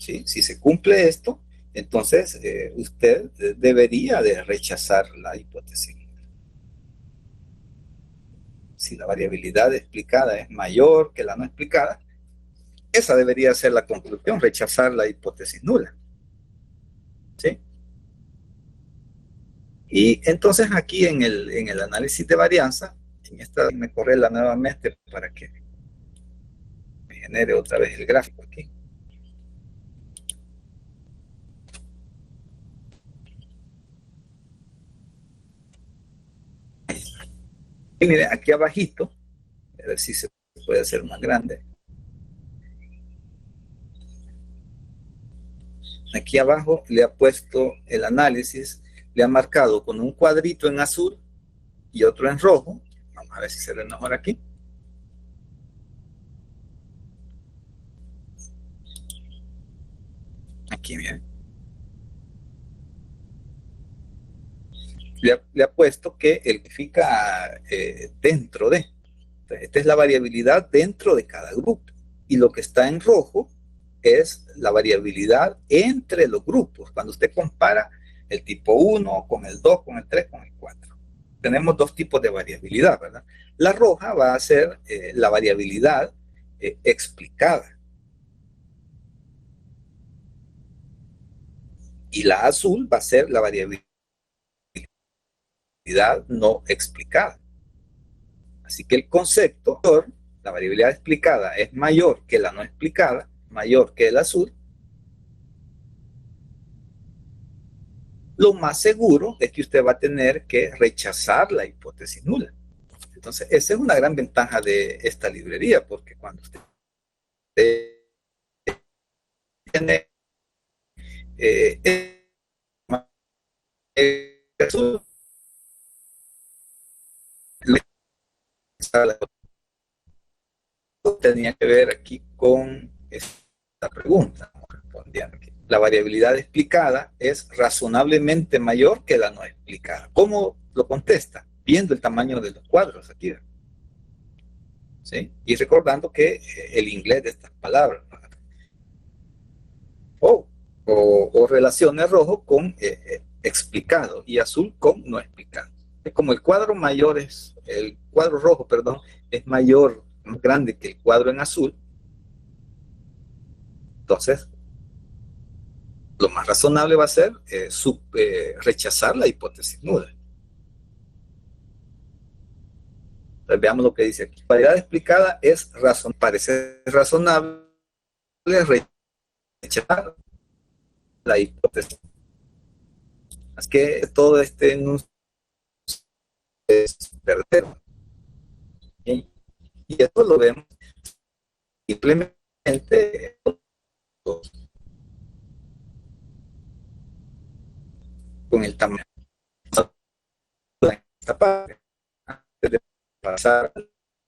¿sí? Si se cumple esto, entonces usted debería de rechazar la hipótesis. Si la variabilidad explicada es mayor que la no explicada, esa debería ser la conclusión, rechazar la hipótesis nula. ¿Sí? Y entonces aquí en el análisis de varianza, en esta me correla nuevamente para que me genere otra vez el gráfico aquí. Y mire, aquí abajito, a ver si se puede hacer más grande. Aquí abajo le ha puesto el análisis, le ha marcado con un cuadrito en azul y otro en rojo. Vamos a ver si se ve mejor aquí. Aquí, miren. Le ha puesto que significa dentro de. Esta es la variabilidad dentro de cada grupo. Y lo que está en rojo es la variabilidad entre los grupos. Cuando usted compara el tipo 1 con el 2, con el 3, con el 4. Tenemos dos tipos de variabilidad, ¿verdad? La roja va a ser la variabilidad explicada. Y la azul va a ser la variabilidad no explicada. Así que el concepto, la variabilidad explicada es mayor que la no explicada, mayor que el azul. Lo más seguro es que usted va a tener que rechazar la hipótesis nula. Entonces, esa es una gran ventaja de esta librería, porque cuando usted tiene tenía que ver aquí con esta pregunta. La variabilidad explicada es razonablemente mayor que la no explicada. ¿Cómo lo contesta? Viendo el tamaño de los cuadros aquí. ¿Sí? Y recordando que el inglés de estas palabras. O relacione rojo con explicado y azul con no explicado. Es como el cuadro rojo, perdón, es mayor, más grande que el cuadro en azul. Entonces, lo más razonable va a ser rechazar la hipótesis nula. Entonces, veamos lo que dice aquí. La variedad explicada parece razonable rechazar la hipótesis. Es que todo este enunciado es verdadero. ¿Sí? Y esto lo vemos simplemente con el tamaño de esta parte, antes de pasar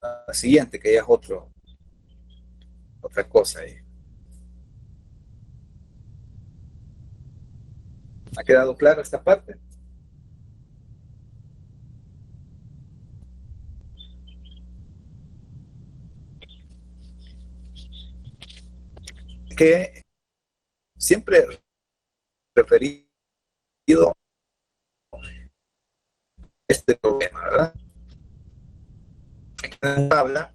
a la siguiente, que ya es otra cosa ahí. ¿Ha quedado claro esta parte? Que siempre referido a este problema, ¿verdad? Aquí hay una tabla,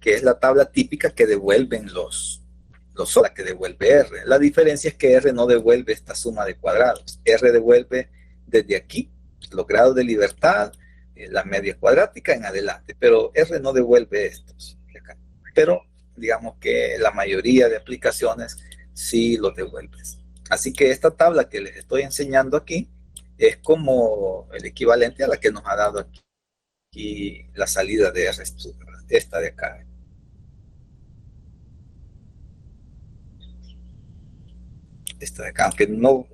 que es la tabla típica que devuelven los solas, que devuelve R. La diferencia es que R no devuelve esta suma de cuadrados. R devuelve desde aquí los grados de libertad, la media cuadrática en adelante, pero R no devuelve estos. Pero digamos que la mayoría de aplicaciones sí los devuelves. Así que esta tabla que les estoy enseñando aquí es como el equivalente a la que nos ha dado aquí la salida de R, esta de acá. Esta de acá, aunque no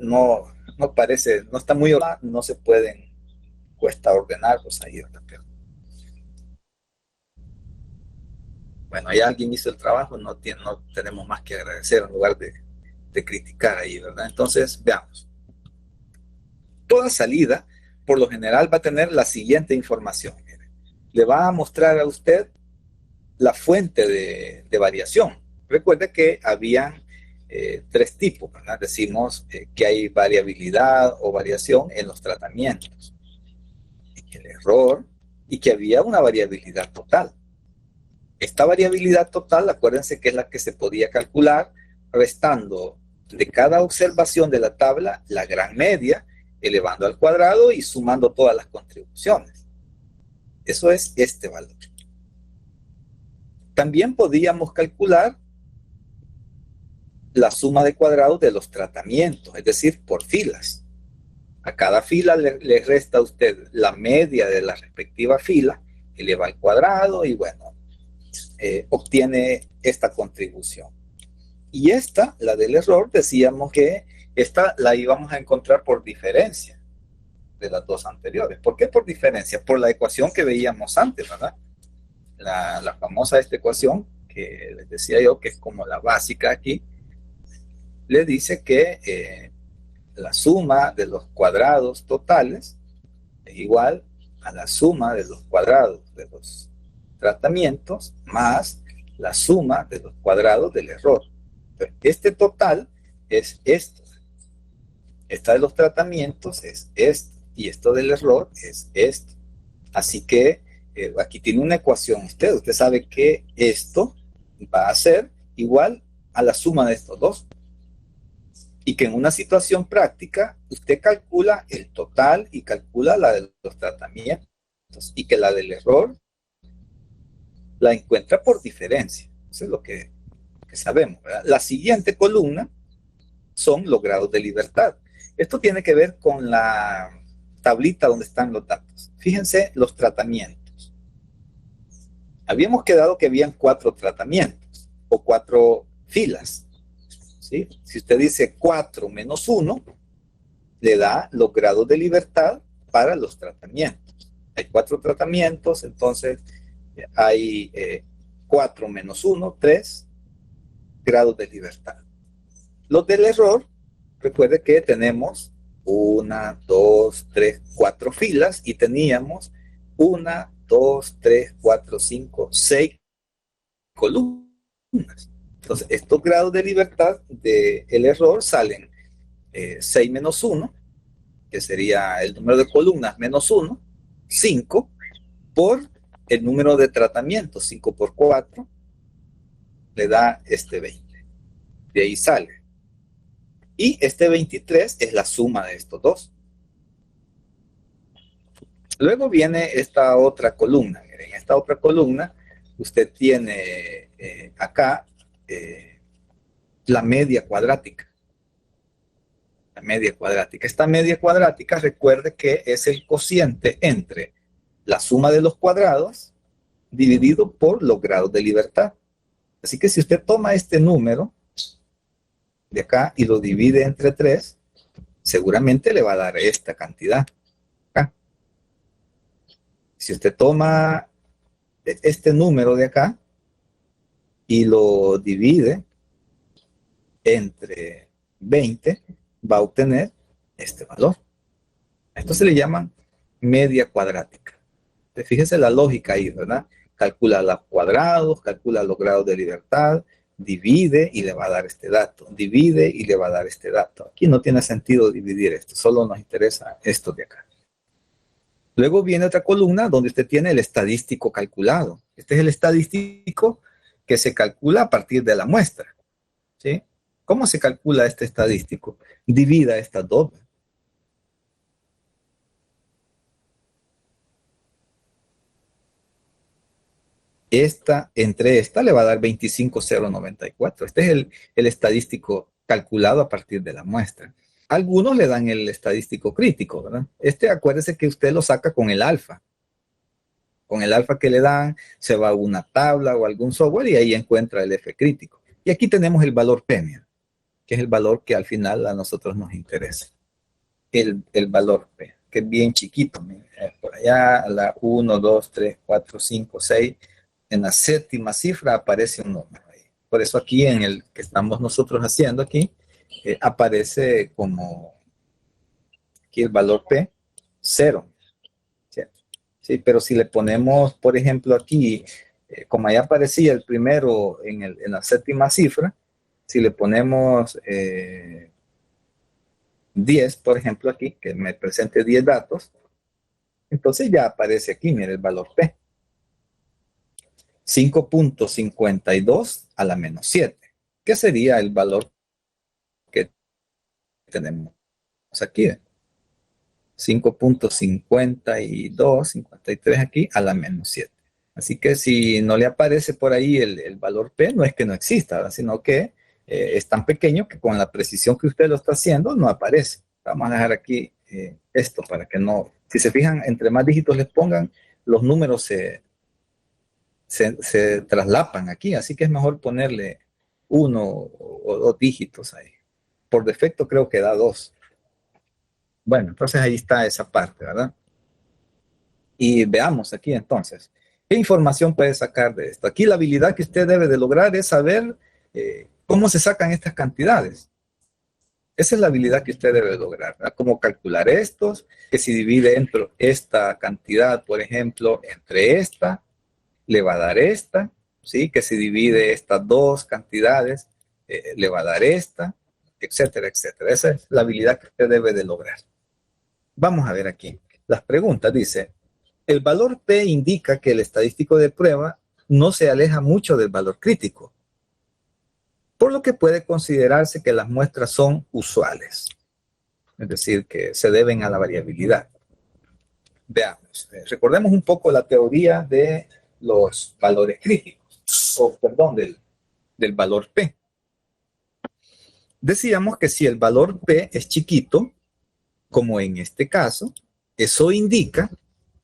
parece, no está muy ordenada, no se pueden, cuesta ordenarlos ahí, pero bueno, ya alguien hizo el trabajo, no tenemos más que agradecer en lugar de criticar ahí, ¿verdad? Entonces, veamos. Toda salida, por lo general, va a tener la siguiente información. Mire. Le va a mostrar a usted la fuente de variación. Recuerde que habían tres tipos, ¿verdad? Decimos que hay variabilidad o variación en los tratamientos, el error, y que había una variabilidad total. Esta variabilidad total, acuérdense que es la que se podía calcular restando de cada observación de la tabla la gran media, elevando al cuadrado y sumando todas las contribuciones. Eso es este valor. También podíamos calcular la suma de cuadrados de los tratamientos, es decir, por filas. A cada fila le resta a usted la media de la respectiva fila, eleva al cuadrado y bueno, obtiene esta contribución. Y esta, la del error, decíamos que esta la íbamos a encontrar por diferencia de las dos anteriores. ¿Por qué por diferencia? Por la ecuación que veíamos antes, ¿verdad? La famosa esta ecuación que les decía yo que es como la básica aquí, le dice que la suma de los cuadrados totales es igual a la suma de los cuadrados de los tratamientos más la suma de los cuadrados del error. Entonces, este total es esto. Esta de los tratamientos es esto. Y esto del error es esto. Así que aquí tiene una ecuación usted. Usted sabe que esto va a ser igual a la suma de estos dos. Y que en una situación práctica usted calcula el total y calcula la de los tratamientos y que la del error la encuentra por diferencia. Eso es lo que sabemos, ¿verdad? La siguiente columna son los grados de libertad. Esto tiene que ver con la tablita donde están los datos. Fíjense los tratamientos. Habíamos quedado que habían 4 tratamientos o 4 filas. ¿Sí? Si usted dice 4 menos 1, le da los grados de libertad para los tratamientos. Hay 4 tratamientos, entonces hay 4 menos 1, 3 grados de libertad. Los del error, recuerde que tenemos 1, 2, 3, 4 filas y teníamos 1, 2, 3, 4, 5, 6 columnas. Entonces, estos grados de libertad del error salen 6 menos 1, que sería el número de columnas menos 1, 5, por el número de tratamientos, 5 por 4, le da este 20. De ahí sale. Y este 23 es la suma de estos dos. Luego viene esta otra columna. En esta otra columna, usted tiene acá la media cuadrática. La media cuadrática. Esta media cuadrática, recuerde que es el cociente entre la suma de los cuadrados dividido por los grados de libertad. Así que si usted toma este número de acá y lo divide entre 3, seguramente le va a dar esta cantidad. Acá. Si usted toma este número de acá y lo divide entre 20, va a obtener este valor. Esto se le llama media cuadrática. Entonces, fíjese la lógica ahí, ¿verdad? Calcula los cuadrados, calcula los grados de libertad, divide y le va a dar este dato. Divide y le va a dar este dato. Aquí no tiene sentido dividir esto, solo nos interesa esto de acá. Luego viene otra columna donde usted tiene el estadístico calculado. Este es el estadístico que se calcula a partir de la muestra. ¿Sí? ¿Cómo se calcula este estadístico? Divida estas dos. Entre esta le va a dar 25,094. Este es el estadístico calculado a partir de la muestra. Algunos le dan el estadístico crítico, ¿verdad? Acuérdese que usted lo saca con el alfa. Con el alfa que le dan, se va a una tabla o algún software y ahí encuentra el F crítico. Y aquí tenemos el valor P, que es el valor que al final a nosotros nos interesa. El valor P, que es bien chiquito. Por allá, a la 1, 2, 3, 4, 5, 6. En la séptima cifra aparece un número ahí. Por eso aquí en el que estamos nosotros haciendo aquí, aparece como aquí el valor P, 0. ¿Cierto? Sí, pero si le ponemos, por ejemplo, aquí, como ahí aparecía el primero en la séptima cifra, si le ponemos 10, por ejemplo, aquí, que me presente 10 datos, entonces ya aparece aquí, mire, el valor P. 5.52 a la menos 7, que sería el valor que tenemos aquí. 5.52, 53 aquí a la menos 7. Así que si no le aparece por ahí el valor P, no es que no exista, ¿verdad? Sino que es tan pequeño que con la precisión que usted lo está haciendo no aparece. Vamos a dejar aquí esto para que no, si se fijan, entre más dígitos les pongan, los números se traslapan aquí, así que es mejor ponerle 1 o 2 dígitos ahí. Por defecto creo que da 2. Bueno, entonces ahí está esa parte, ¿verdad? Y veamos aquí entonces, ¿qué información puede sacar de esto? Aquí la habilidad que usted debe de lograr es saber cómo se sacan estas cantidades. Esa es la habilidad que usted debe lograr, ¿verdad? Cómo calcular estos, que si divide entre esta cantidad, por ejemplo, entre esta, le va a dar esta, ¿sí? Que si divide estas dos cantidades, le va a dar esta, etcétera, etcétera. Esa es la habilidad que usted debe de lograr. Vamos a ver aquí. Las preguntas, dice, el valor P indica que el estadístico de prueba no se aleja mucho del valor crítico, por lo que puede considerarse que las muestras son usuales, es decir, que se deben a la variabilidad. Veamos, recordemos un poco la teoría de los valores críticos, o perdón, del valor P. Decíamos que si el valor P es chiquito, como en este caso, eso indica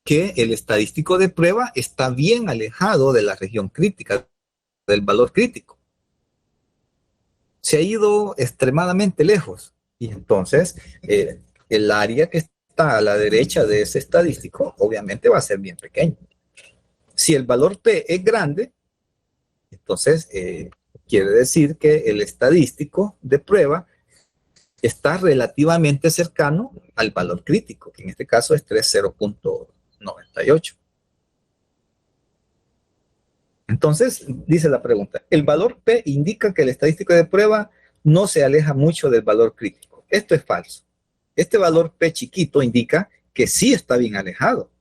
que el estadístico de prueba está bien alejado de la región crítica, del valor crítico. Se ha ido extremadamente lejos y entonces el área que está a la derecha de ese estadístico obviamente va a ser bien pequeño. Si el valor P es grande, entonces quiere decir que el estadístico de prueba está relativamente cercano al valor crítico, que en este caso es 30.98. Entonces, dice la pregunta, el valor P indica que el estadístico de prueba no se aleja mucho del valor crítico. Esto es falso. Este valor P chiquito indica que sí está bien alejado,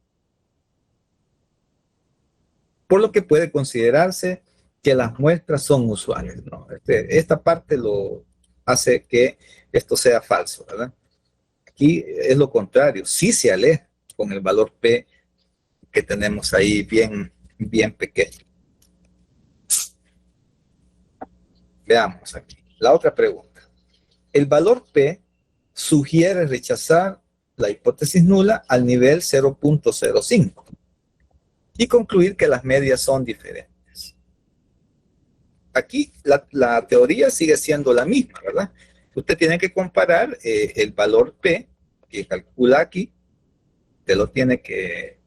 por lo que puede considerarse que las muestras son usuales, ¿no? Esta parte lo hace que esto sea falso, ¿verdad? Aquí es lo contrario, sí se aleja con el valor P que tenemos ahí bien, bien pequeño. Veamos aquí. La otra pregunta. El valor P sugiere rechazar la hipótesis nula al nivel 0.05 y concluir que las medias son diferentes. Aquí la teoría sigue siendo la misma, ¿verdad? Usted tiene que comparar el valor P, que calcula aquí, usted lo tiene que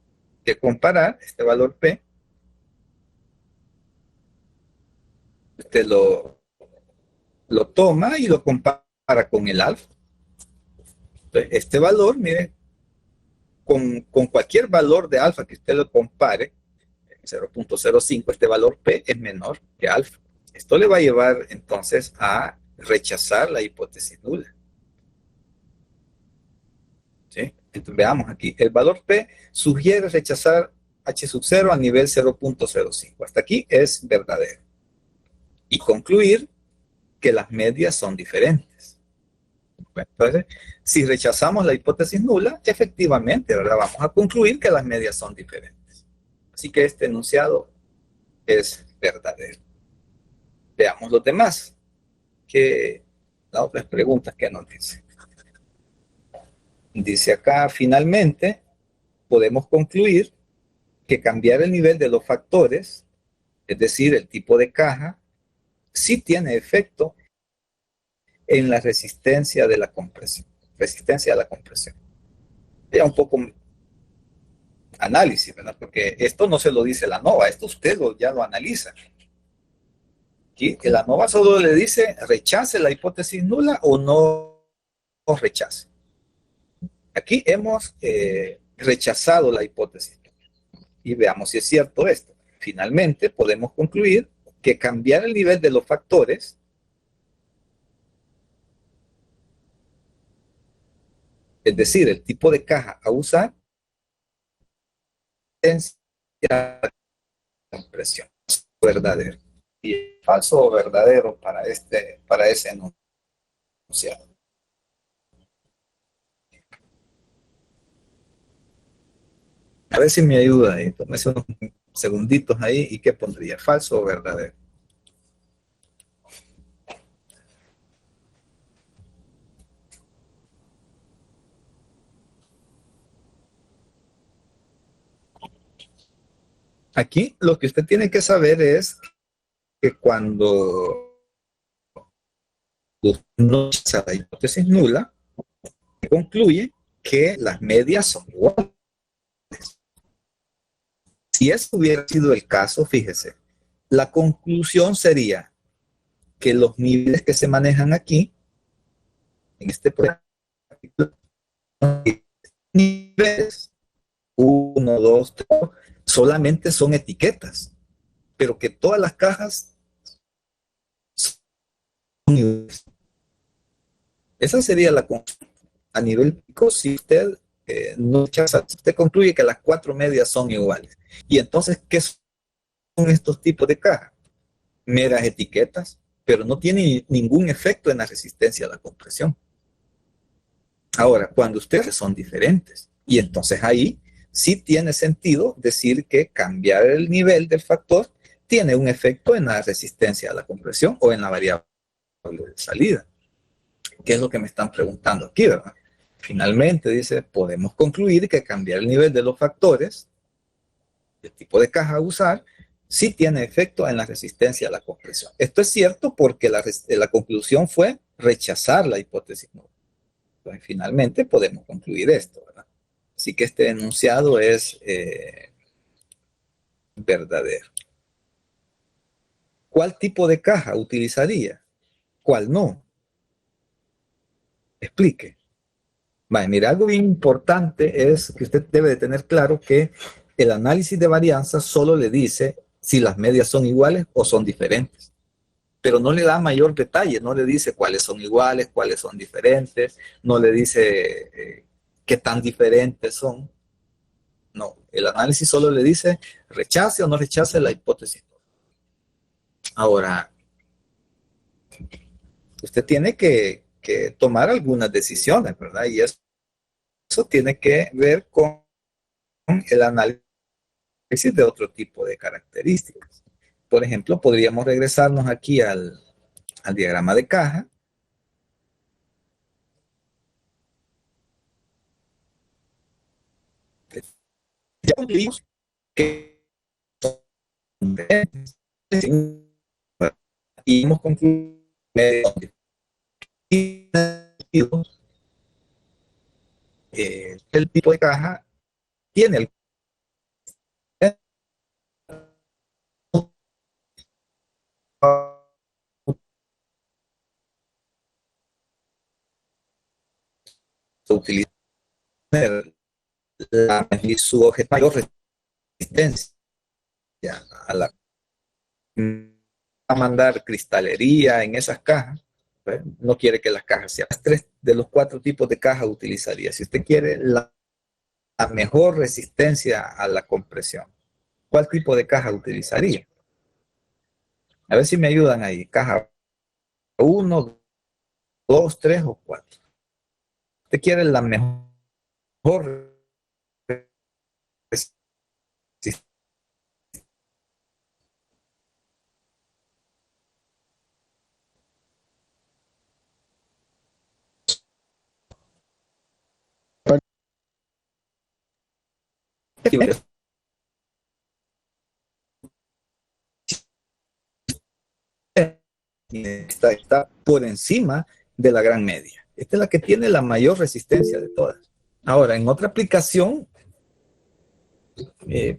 comparar, este valor P, usted lo toma y lo compara con el alfa. Entonces, este valor, mire, con cualquier valor de alfa que usted lo compare, 0.05, este valor P es menor que alfa. Esto le va a llevar entonces a rechazar la hipótesis nula. ¿Sí? Entonces, veamos aquí, el valor P sugiere rechazar H sub 0 a nivel 0.05. Hasta aquí es verdadero. Y concluir que las medias son diferentes. Bueno, entonces, si rechazamos la hipótesis nula, efectivamente, ¿verdad? Vamos a concluir que las medias son diferentes. Así que este enunciado es verdadero. Veamos los demás. Las otras preguntas que nos dicen. Dice acá, finalmente, podemos concluir que cambiar el nivel de los factores, es decir, el tipo de caja, sí tiene efecto en la resistencia de la compresión. Resistencia a la compresión. Ya un poco análisis, ¿verdad? Porque esto no se lo dice la NOVA, esto usted ya lo analiza. Aquí la NOVA solo le dice rechace la hipótesis nula o no rechace. Aquí hemos rechazado la hipótesis y veamos si es cierto esto. Finalmente podemos concluir que cambiar el nivel de los factores, es decir, el tipo de caja a usar, es compresión verdadero. Y falso o verdadero para ese enunciado. A ver si me ayuda ahí. Tómese unos segunditos ahí y ¿qué pondría? ¿Falso o verdadero? Aquí lo que usted tiene que saber es que cuando no se la hipótesis nula, concluye que las medias son iguales. Si eso hubiera sido el caso, fíjese, la conclusión sería que los niveles que se manejan aquí, en este programa, niveles 1, 2, 3, solamente son etiquetas, pero que todas las cajas son iguales. Esa sería la conclusión. A nivel pico, si usted no rechaza, usted concluye que las 4 medias son iguales. Y entonces, ¿qué son estos tipos de cajas? Meras etiquetas, pero no tienen ningún efecto en la resistencia a la compresión. Ahora, cuando ustedes son diferentes, y entonces ahí sí tiene sentido decir que cambiar el nivel del factor tiene un efecto en la resistencia a la compresión o en la variable de salida. ¿Qué es lo que me están preguntando aquí, verdad? Finalmente, dice, podemos concluir que cambiar el nivel de los factores, el tipo de caja a usar, sí tiene efecto en la resistencia a la compresión. Esto es cierto porque la conclusión fue rechazar la hipótesis nula. Entonces, finalmente podemos concluir esto, ¿verdad? Así que este enunciado es verdadero. ¿Cuál tipo de caja utilizaría? ¿Cuál no? Explique. Vale, mira, algo bien importante es que usted debe de tener claro que el análisis de varianza solo le dice si las medias son iguales o son diferentes, pero no le da mayor detalle, no le dice cuáles son iguales, cuáles son diferentes, no le dice qué tan diferentes son. No, el análisis solo le dice rechace o no rechace la hipótesis. Ahora, usted tiene que tomar algunas decisiones, ¿verdad? Y eso tiene que ver con el análisis de otro tipo de características. Por ejemplo, podríamos regresarnos aquí al diagrama de caja. Ya concluimos que son diferentes. Y hemos concluido el tipo de caja tiene el utiliza su objeto mayor resistencia a la a mandar cristalería en esas cajas. No quiere que las cajas sean tres de los cuatro tipos de caja utilizaría. Si usted quiere la mejor resistencia a la compresión, ¿cuál tipo de caja utilizaría? A ver si me ayudan ahí. Caja 1, 2, 3 o 4. Usted quiere la mejor resistencia. Está por encima de la gran media. Esta es la que tiene la mayor resistencia de todas. Ahora, en otra aplicación,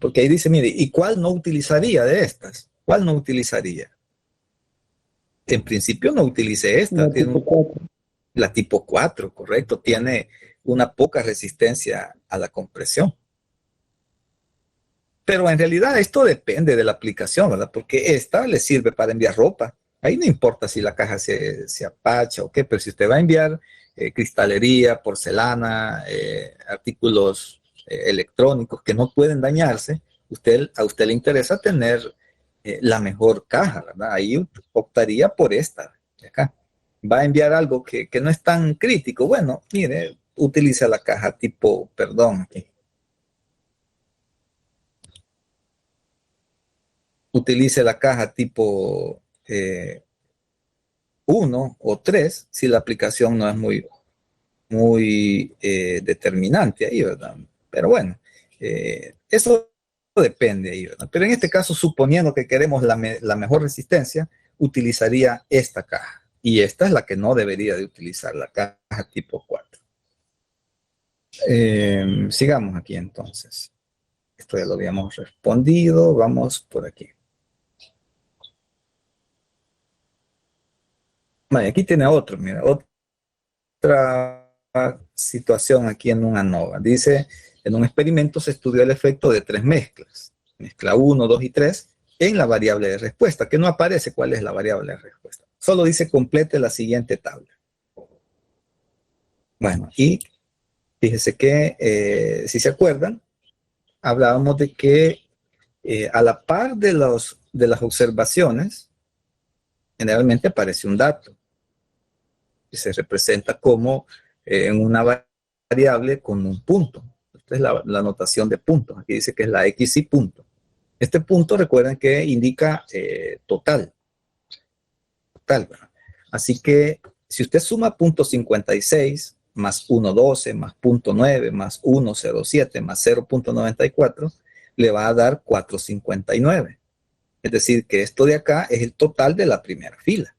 porque ahí dice, mire, ¿y cuál no utilizaría de estas? ¿Cuál no utilizaría? En principio no utilice esta, tiene la tipo 4, correcto, tiene una poca resistencia a la compresión. Pero en realidad esto depende de la aplicación, ¿verdad? Porque esta le sirve para enviar ropa. Ahí no importa si la caja se apacha o qué, pero si usted va a enviar cristalería, porcelana, artículos electrónicos que no pueden dañarse, a usted le interesa tener la mejor caja, ¿verdad? Ahí optaría por esta de acá. Va a enviar algo que no es tan crítico. Bueno, mire, utiliza la caja tipo, perdón, utilice la caja tipo 1 o 3 si la aplicación no es muy determinante ahí, ¿verdad? Pero bueno, eso depende ahí, ¿verdad? Pero en este caso, suponiendo que queremos la mejor resistencia, utilizaría esta caja. Y esta es la que no debería de utilizar, la caja tipo 4. Sigamos aquí entonces. Esto ya lo habíamos respondido. Vamos por aquí. Vale, aquí tiene otro, mira, otra situación aquí en una ANOVA. Dice, en un experimento se estudió el efecto de 3 mezclas, mezcla 1, 2 y 3, en la variable de respuesta, que no aparece cuál es la variable de respuesta. Solo dice complete la siguiente tabla. Bueno, y fíjese que, si se acuerdan, hablábamos de que a la par de las observaciones, generalmente aparece un dato, que se representa como en una variable con un punto. Esta es la notación de puntos. Aquí dice que es la x y punto. Este punto, recuerden que indica total. Total, ¿verdad? Así que si usted suma punto 56 más 1.12 más punto 9 más 1.07 más 0.94, le va a dar 4.59. Es decir, que esto de acá es el total de la primera fila.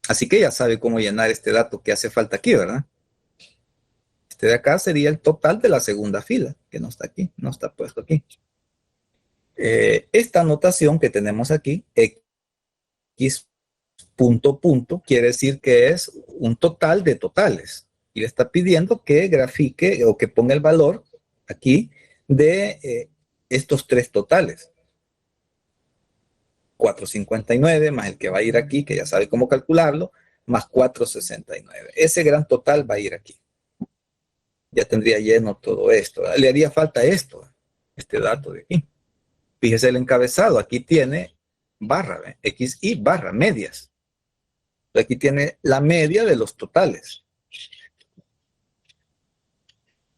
Así que ya sabe cómo llenar este dato que hace falta aquí, ¿verdad? Este de acá sería el total de la segunda fila, que no está aquí, no está puesto aquí. Esta anotación que tenemos aquí, x punto punto, quiere decir que es un total de totales. Y le está pidiendo que grafique o que ponga el valor aquí de estos 3 totales. 459 más el que va a ir aquí, que ya sabe cómo calcularlo, más 469. Ese gran total va a ir aquí. Ya tendría lleno todo esto. Le haría falta esto, este dato de aquí. Fíjese el encabezado, aquí tiene barra, ¿ve? X y barra, medias. Aquí tiene la media de los totales.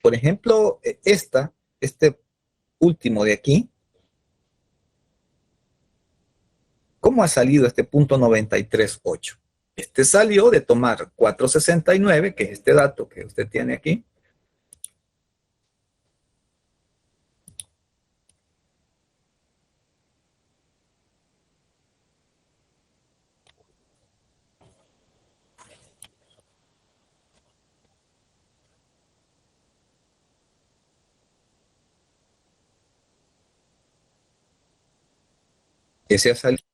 Por ejemplo, este último de aquí, ¿cómo ha salido este punto 93.8? Este salió de tomar 469, que es este dato que usted tiene aquí, Ese ha salido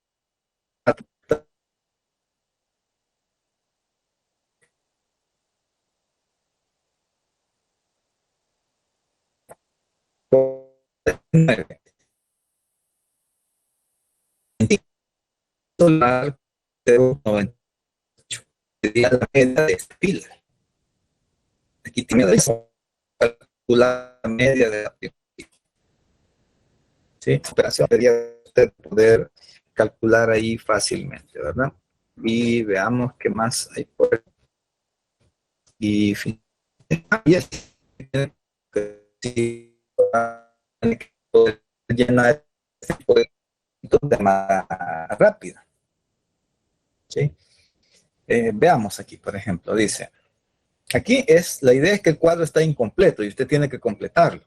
solar 0,98. Sería la media de esta pila. Aquí tiene la media de la pila. ¿Sí? Operación debería usted poder calcular ahí fácilmente, ¿verdad? Y veamos qué más hay por aquí. Y si poder llenar este de manera rápida. ¿Sí? Veamos aquí, por ejemplo, dice, aquí la idea es que el cuadro está incompleto y usted tiene que completarlo.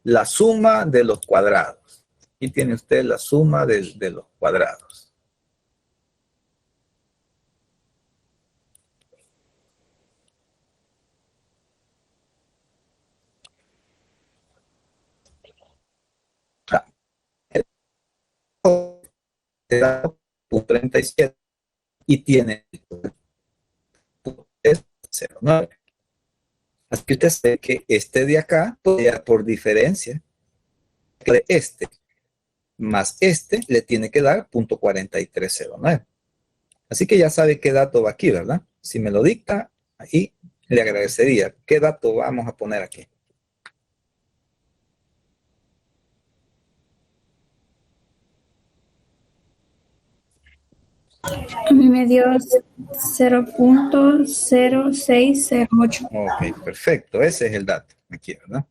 La suma de los cuadrados. Aquí tiene usted la suma de los cuadrados. Da 37 y tiene 0,9. Así que usted sabe que este de acá, por diferencia, de este más este le tiene que dar 0,4309. Así que ya sabe qué dato va aquí, ¿verdad? Si me lo dicta, ahí le agradecería. ¿Qué dato vamos a poner aquí? A mí me dio 0.0608. Ok, perfecto. Ese es el dato aquí, ¿verdad?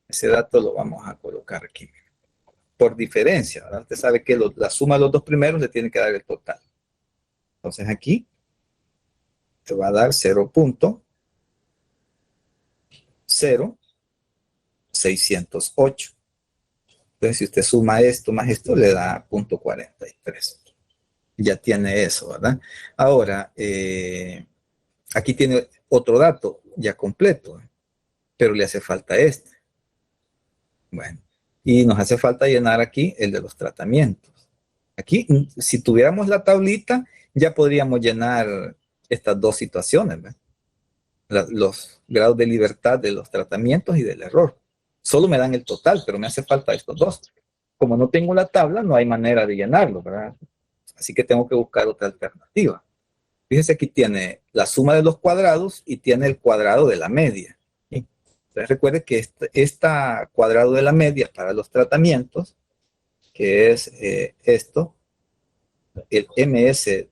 Ese dato lo vamos a colocar aquí. Por diferencia, ¿verdad? Usted sabe que la suma de los dos primeros le tiene que dar el total. Entonces aquí te va a dar 0.0608. Entonces si usted suma esto más esto le da 0.43. Ya tiene eso, ¿verdad? Ahora, aquí tiene otro dato ya completo, pero le hace falta este. Bueno, y nos hace falta llenar aquí el de los tratamientos. Aquí, si tuviéramos la tablita, ya podríamos llenar estas dos situaciones, ¿verdad? Los grados de libertad de los tratamientos y del error. Solo me dan el total, pero me hace falta estos dos. Como no tengo la tabla, no hay manera de llenarlo, ¿verdad? Así que tengo que buscar otra alternativa. Fíjese, aquí tiene la suma de los cuadrados y tiene el cuadrado de la media. ¿Sí? Entonces recuerde que esta cuadrado de la media para los tratamientos, que es esto, el MS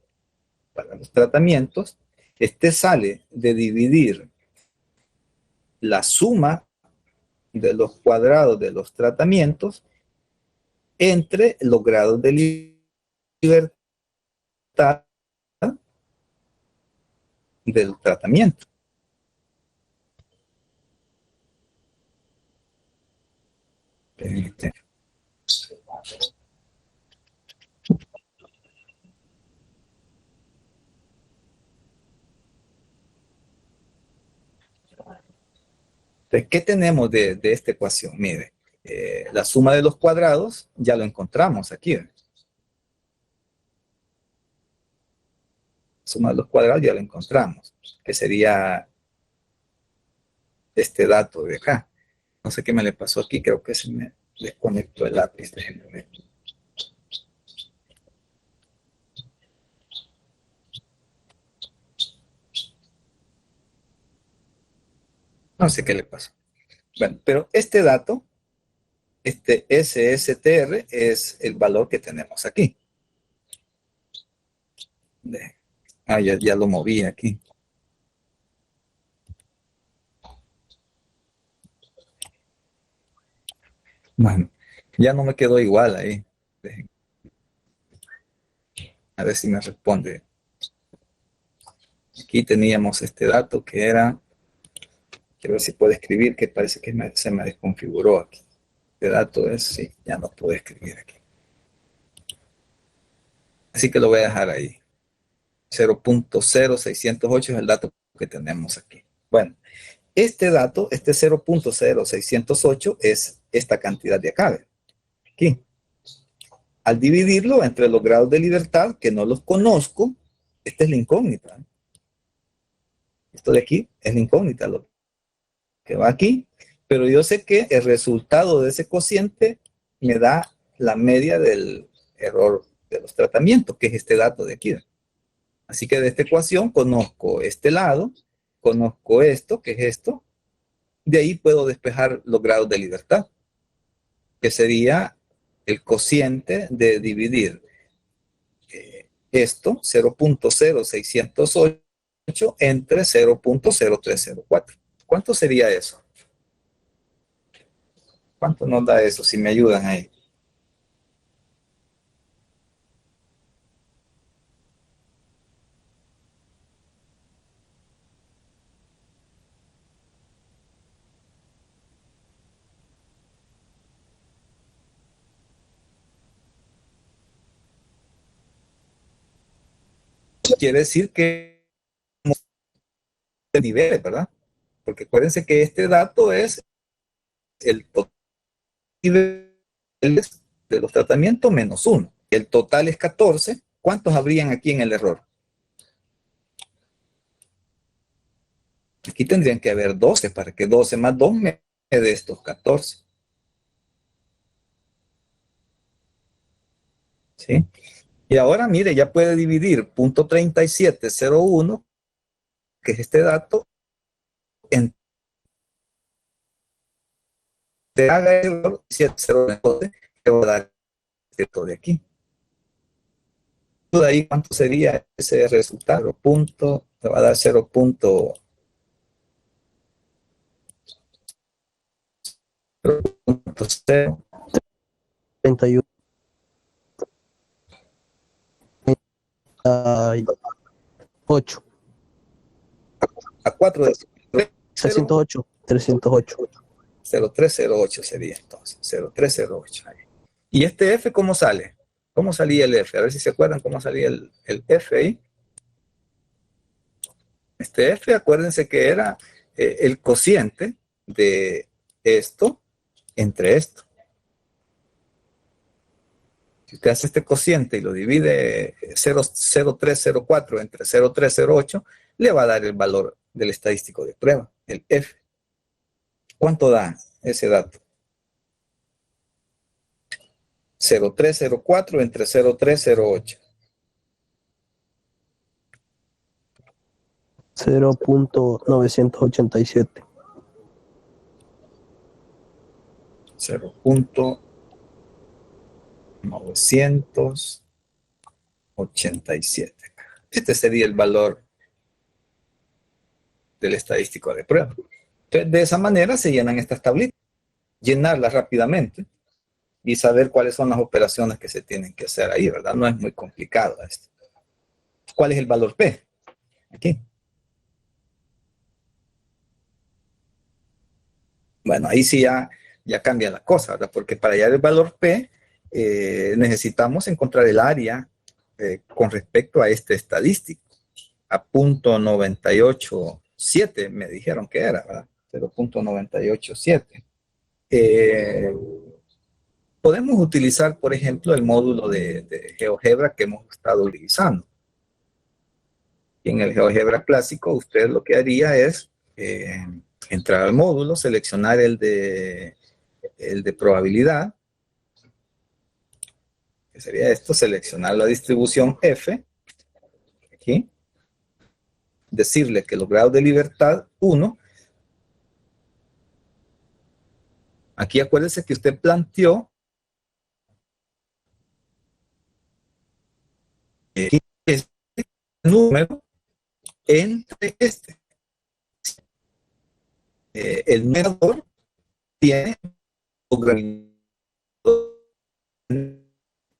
para los tratamientos, este sale de dividir la suma de los cuadrados de los tratamientos entre los grados de libertad del tratamiento. Entonces, ¿qué tenemos de esta ecuación? Mire, la suma de los cuadrados ya lo encontramos aquí. La suma de los cuadrados ya lo encontramos, que sería este dato de acá. No sé qué me le pasó aquí, creo que se me desconectó el lápiz. Déjenme ver. No sé qué le pasó. Bueno, pero este dato, este SSTR, es el valor que tenemos aquí. Ya lo moví aquí. Bueno, ya no me quedó igual ahí. A ver si me responde. Aquí teníamos este dato que era, quiero ver si puedo escribir, que parece que se me desconfiguró aquí. Este dato es, sí, ya no puedo escribir aquí. Así que lo voy a dejar ahí. 0.0608 es el dato que tenemos aquí. Bueno, Este dato, este 0.0608 es esta cantidad de acá, aquí. Al dividirlo entre los grados de libertad, que no los conozco, esta es la incógnita. Esto de aquí es la incógnita, lo que va aquí. Pero yo sé que el resultado de ese cociente me da la media del error de los tratamientos, que es este dato de aquí. Así que de esta ecuación conozco este lado, conozco esto, que es esto. De ahí puedo despejar los grados de libertad, que sería el cociente de dividir esto, 0.0608, entre 0.0304. ¿Cuánto sería eso? ¿Cuánto nos da eso? Si me ayudan ahí. Quiere decir que niveles, ¿verdad? Porque acuérdense que este dato es el total de los tratamientos menos 1. El total es 14. ¿Cuántos habrían aquí en el error? Aquí tendrían que haber 12 para que 12 más 2 me dé estos 14. ¿Sí? Y ahora, mire, ya puede dividir .3701, que es este dato, en te haga el error, 7,0, te va a dar esto de aquí. De ahí, ¿cuánto sería ese resultado? Punto, te va a dar 0.0. 31. Ocho. A 4 de 308. 0308 sería entonces. 0308. ¿Y este F cómo sale? ¿Cómo salía el F? A ver si se acuerdan cómo salía el F ahí. Este F, acuérdense que era el cociente de esto entre esto. Si usted hace este cociente y lo divide 0,0304 entre 0,308, le va a dar el valor del estadístico de prueba, el F. ¿Cuánto da ese dato? 0,304 entre 0,308. 0.987. 0.987. Este sería el valor del estadístico de prueba. Entonces, de esa manera se llenan estas tablitas. Llenarlas rápidamente y saber cuáles son las operaciones que se tienen que hacer ahí, ¿verdad? No es muy complicado esto. ¿Cuál es el valor P? Aquí. Bueno, ahí sí ya cambia la cosa, ¿verdad? Porque para hallar el valor P necesitamos encontrar el área con respecto a este estadístico. A .987 me dijeron que era, ¿verdad? 0.987. Podemos utilizar, por ejemplo, el módulo de GeoGebra que hemos estado utilizando. Y en el GeoGebra clásico, usted lo que haría es entrar al módulo, seleccionar el de probabilidad, que sería esto, seleccionar la distribución F, aquí, decirle que los grados de libertad 1, aquí acuérdese que usted planteó este número entre este. El numerador tiene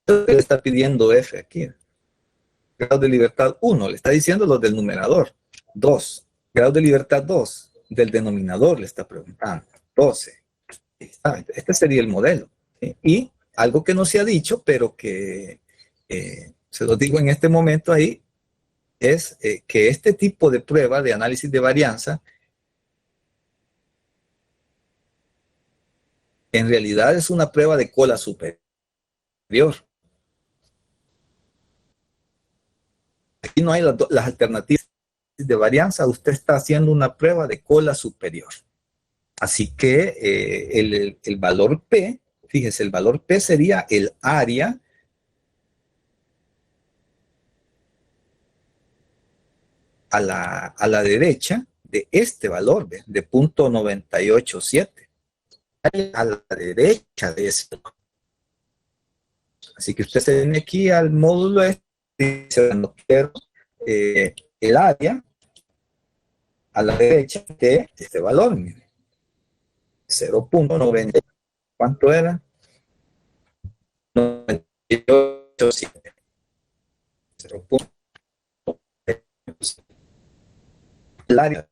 le está pidiendo F aquí. Grado de libertad 1, le está diciendo los del numerador. 2, grado de libertad 2, del denominador le está preguntando. 12. Este sería el modelo. ¿Sí? Y algo que no se ha dicho, pero que se lo digo en este momento ahí, es que este tipo de prueba de análisis de varianza En realidad es una prueba de cola superior. Aquí no hay las alternativas de varianza, usted está haciendo una prueba de cola superior. Así que el valor P, fíjese, el valor P sería el área a la derecha de este valor, ¿ve? De 0.987. A la derecha de ese. Así que usted se viene aquí al módulo este y dice, no quiero el área a la derecha de este valor, mire. 0.90. ¿Cuánto era? 0.987. 0.987. El área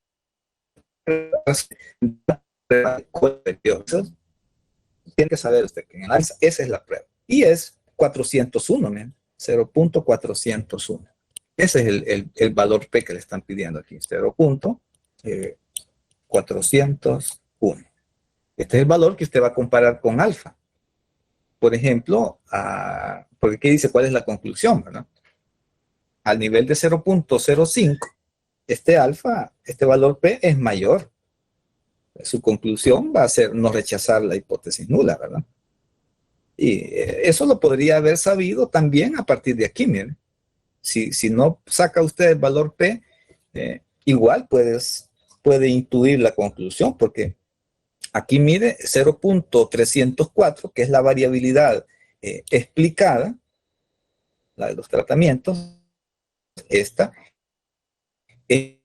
tiene que saber usted que en el esa es la prueba. Y es 401, 0.401. Ese es el valor P que le están pidiendo aquí, 0.401. Este es el valor que usted va a comparar con alfa. Por ejemplo, porque aquí dice cuál es la conclusión, ¿verdad? Al nivel de 0.05, este alfa, este valor P es mayor. Su conclusión va a ser no rechazar la hipótesis nula, ¿verdad? Y eso lo podría haber sabido también a partir de aquí, miren. Si no saca usted el valor P, igual puede intuir la conclusión, porque aquí mide 0.304, que es la variabilidad explicada, la de los tratamientos. Esta es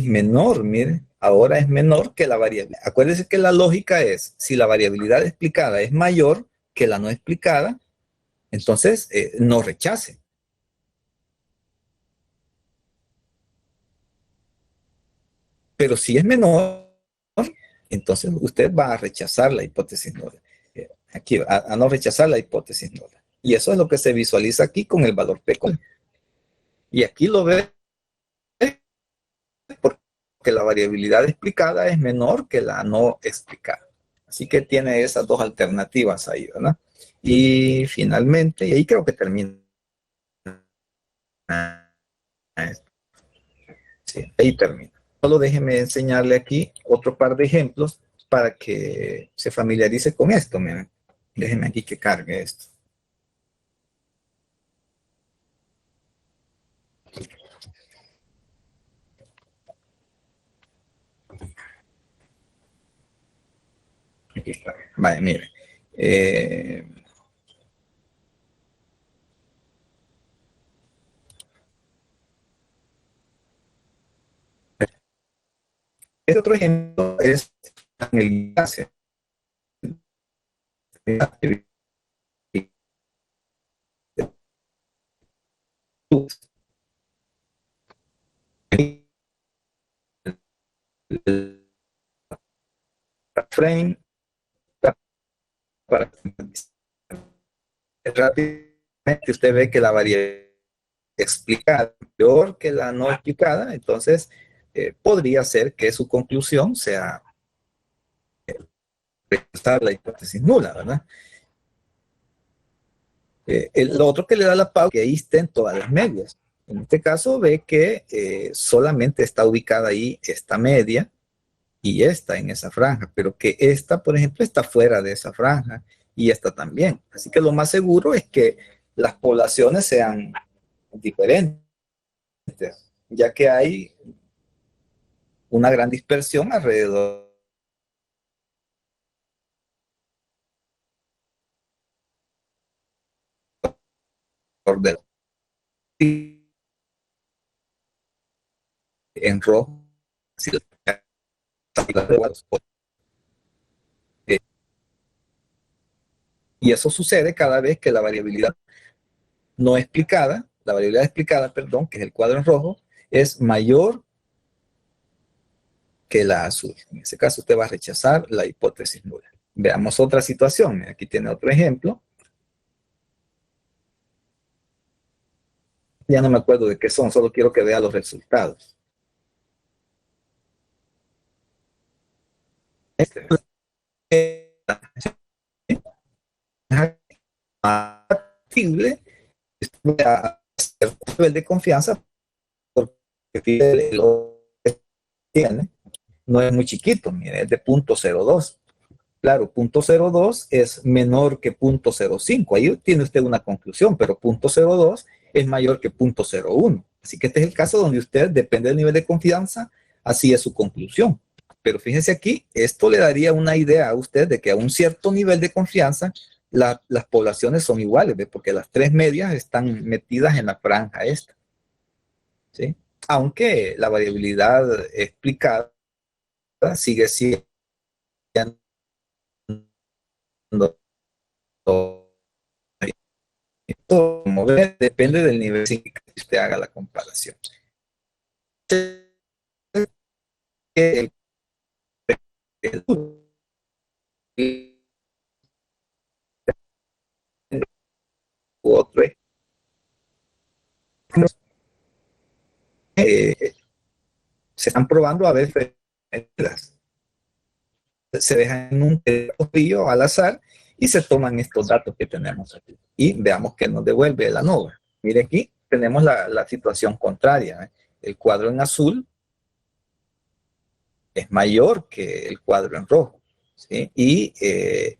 menor, mire, ahora es menor que la variabilidad. Acuérdense que la lógica es, si la variabilidad explicada es mayor que la no explicada, entonces no rechace. Pero si es menor, entonces usted va a rechazar la hipótesis nula. Aquí, a no rechazar la hipótesis nula. Y eso es lo que se visualiza aquí con el valor P. Y aquí lo ve porque la variabilidad explicada es menor que la no explicada. Así que tiene esas dos alternativas ahí, ¿verdad? Y finalmente, y ahí creo que termina. Sí, ahí termina. Solo déjeme enseñarle aquí otro par de ejemplos para que se familiarice con esto. Miren. Déjeme aquí que cargue esto. Aquí está. Vale, mire. Este otro ejemplo es en el gas. Frame para rápidamente usted ve que la variabilidad explicada es peor que la no explicada, entonces podría ser que su conclusión sea rechazar la hipótesis nula, ¿verdad? Lo otro que le da la pauta es que ahí estén todas las medias. En este caso ve que solamente está ubicada ahí esta media y esta en esa franja, pero que esta, por ejemplo, está fuera de esa franja y esta también. Así que lo más seguro es que las poblaciones sean diferentes, ya que hay una gran dispersión alrededor del en rojo. Y eso sucede cada vez que la variabilidad no explicada, la variabilidad explicada, perdón, que es el cuadro en rojo, es mayor que la azul. En ese caso usted va a rechazar la hipótesis nula. Veamos otra situación. Aquí tiene otro ejemplo. Ya no me acuerdo de qué son, solo quiero que vea los resultados. Este. factible a cierto nivel de confianza, porque el tiene no es muy chiquito, mire, es de 0.02. Claro, 0.02 es menor que 0.05. Ahí tiene usted una conclusión, pero 0.02 es mayor que 0.01. Así que este es el caso donde usted, depende del nivel de confianza, así es su conclusión. Pero fíjese aquí, esto le daría una idea a usted de que a un cierto nivel de confianza las poblaciones son iguales, ¿ve? Porque las tres medias están metidas en la franja esta, ¿sí? Aunque la variabilidad explicada sigue siendo, como ve, depende del nivel sin que usted haga la comparación. El, otro se están probando a veces, se dejan en un río al azar y se toman estos datos que tenemos aquí y veamos qué nos devuelve la ANOVA. Mire, aquí tenemos la situación contraria, ¿eh? El cuadro en azul es mayor que el cuadro en rojo, ¿sí? Y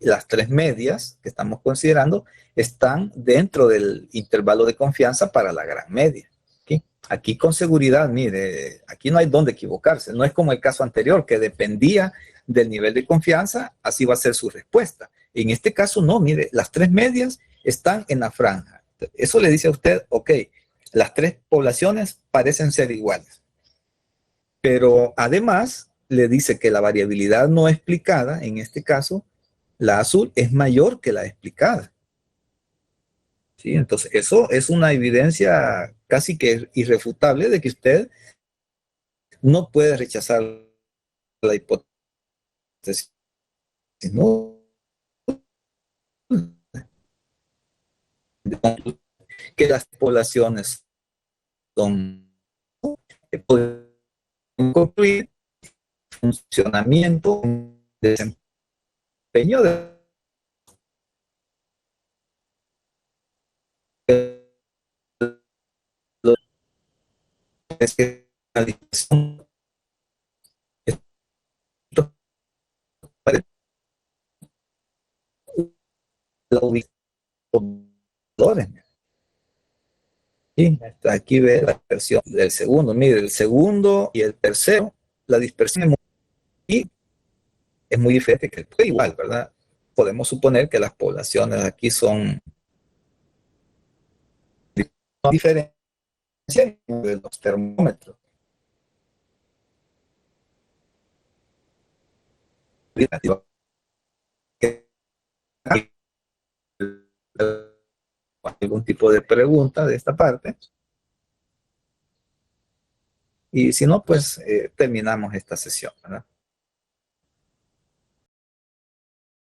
las tres medias que estamos considerando están dentro del intervalo de confianza para la gran media. ¿Sí? Aquí con seguridad, mire, aquí no hay dónde equivocarse. No es como el caso anterior, que dependía del nivel de confianza, así va a ser su respuesta. En este caso no, mire, las tres medias están en la franja. Eso le dice a usted, ok, las tres poblaciones parecen ser iguales. Pero además le dice que la variabilidad no explicada, en este caso, la azul, es mayor que la explicada. ¿Sí? Entonces, eso es una evidencia casi que irrefutable de que usted no puede rechazar la hipótesis. No, que las poblaciones son, pueden concluir funcionamiento, desempeño de es que la dispersión la ubicación. Y aquí ve la dispersión del segundo. Mire, el segundo y el tercero, la dispersión es muy diferente que el igual, ¿verdad? Podemos suponer que las poblaciones aquí son diferentes de los termómetros. Algún tipo de pregunta de esta parte. Y si no, pues terminamos esta sesión, ¿verdad?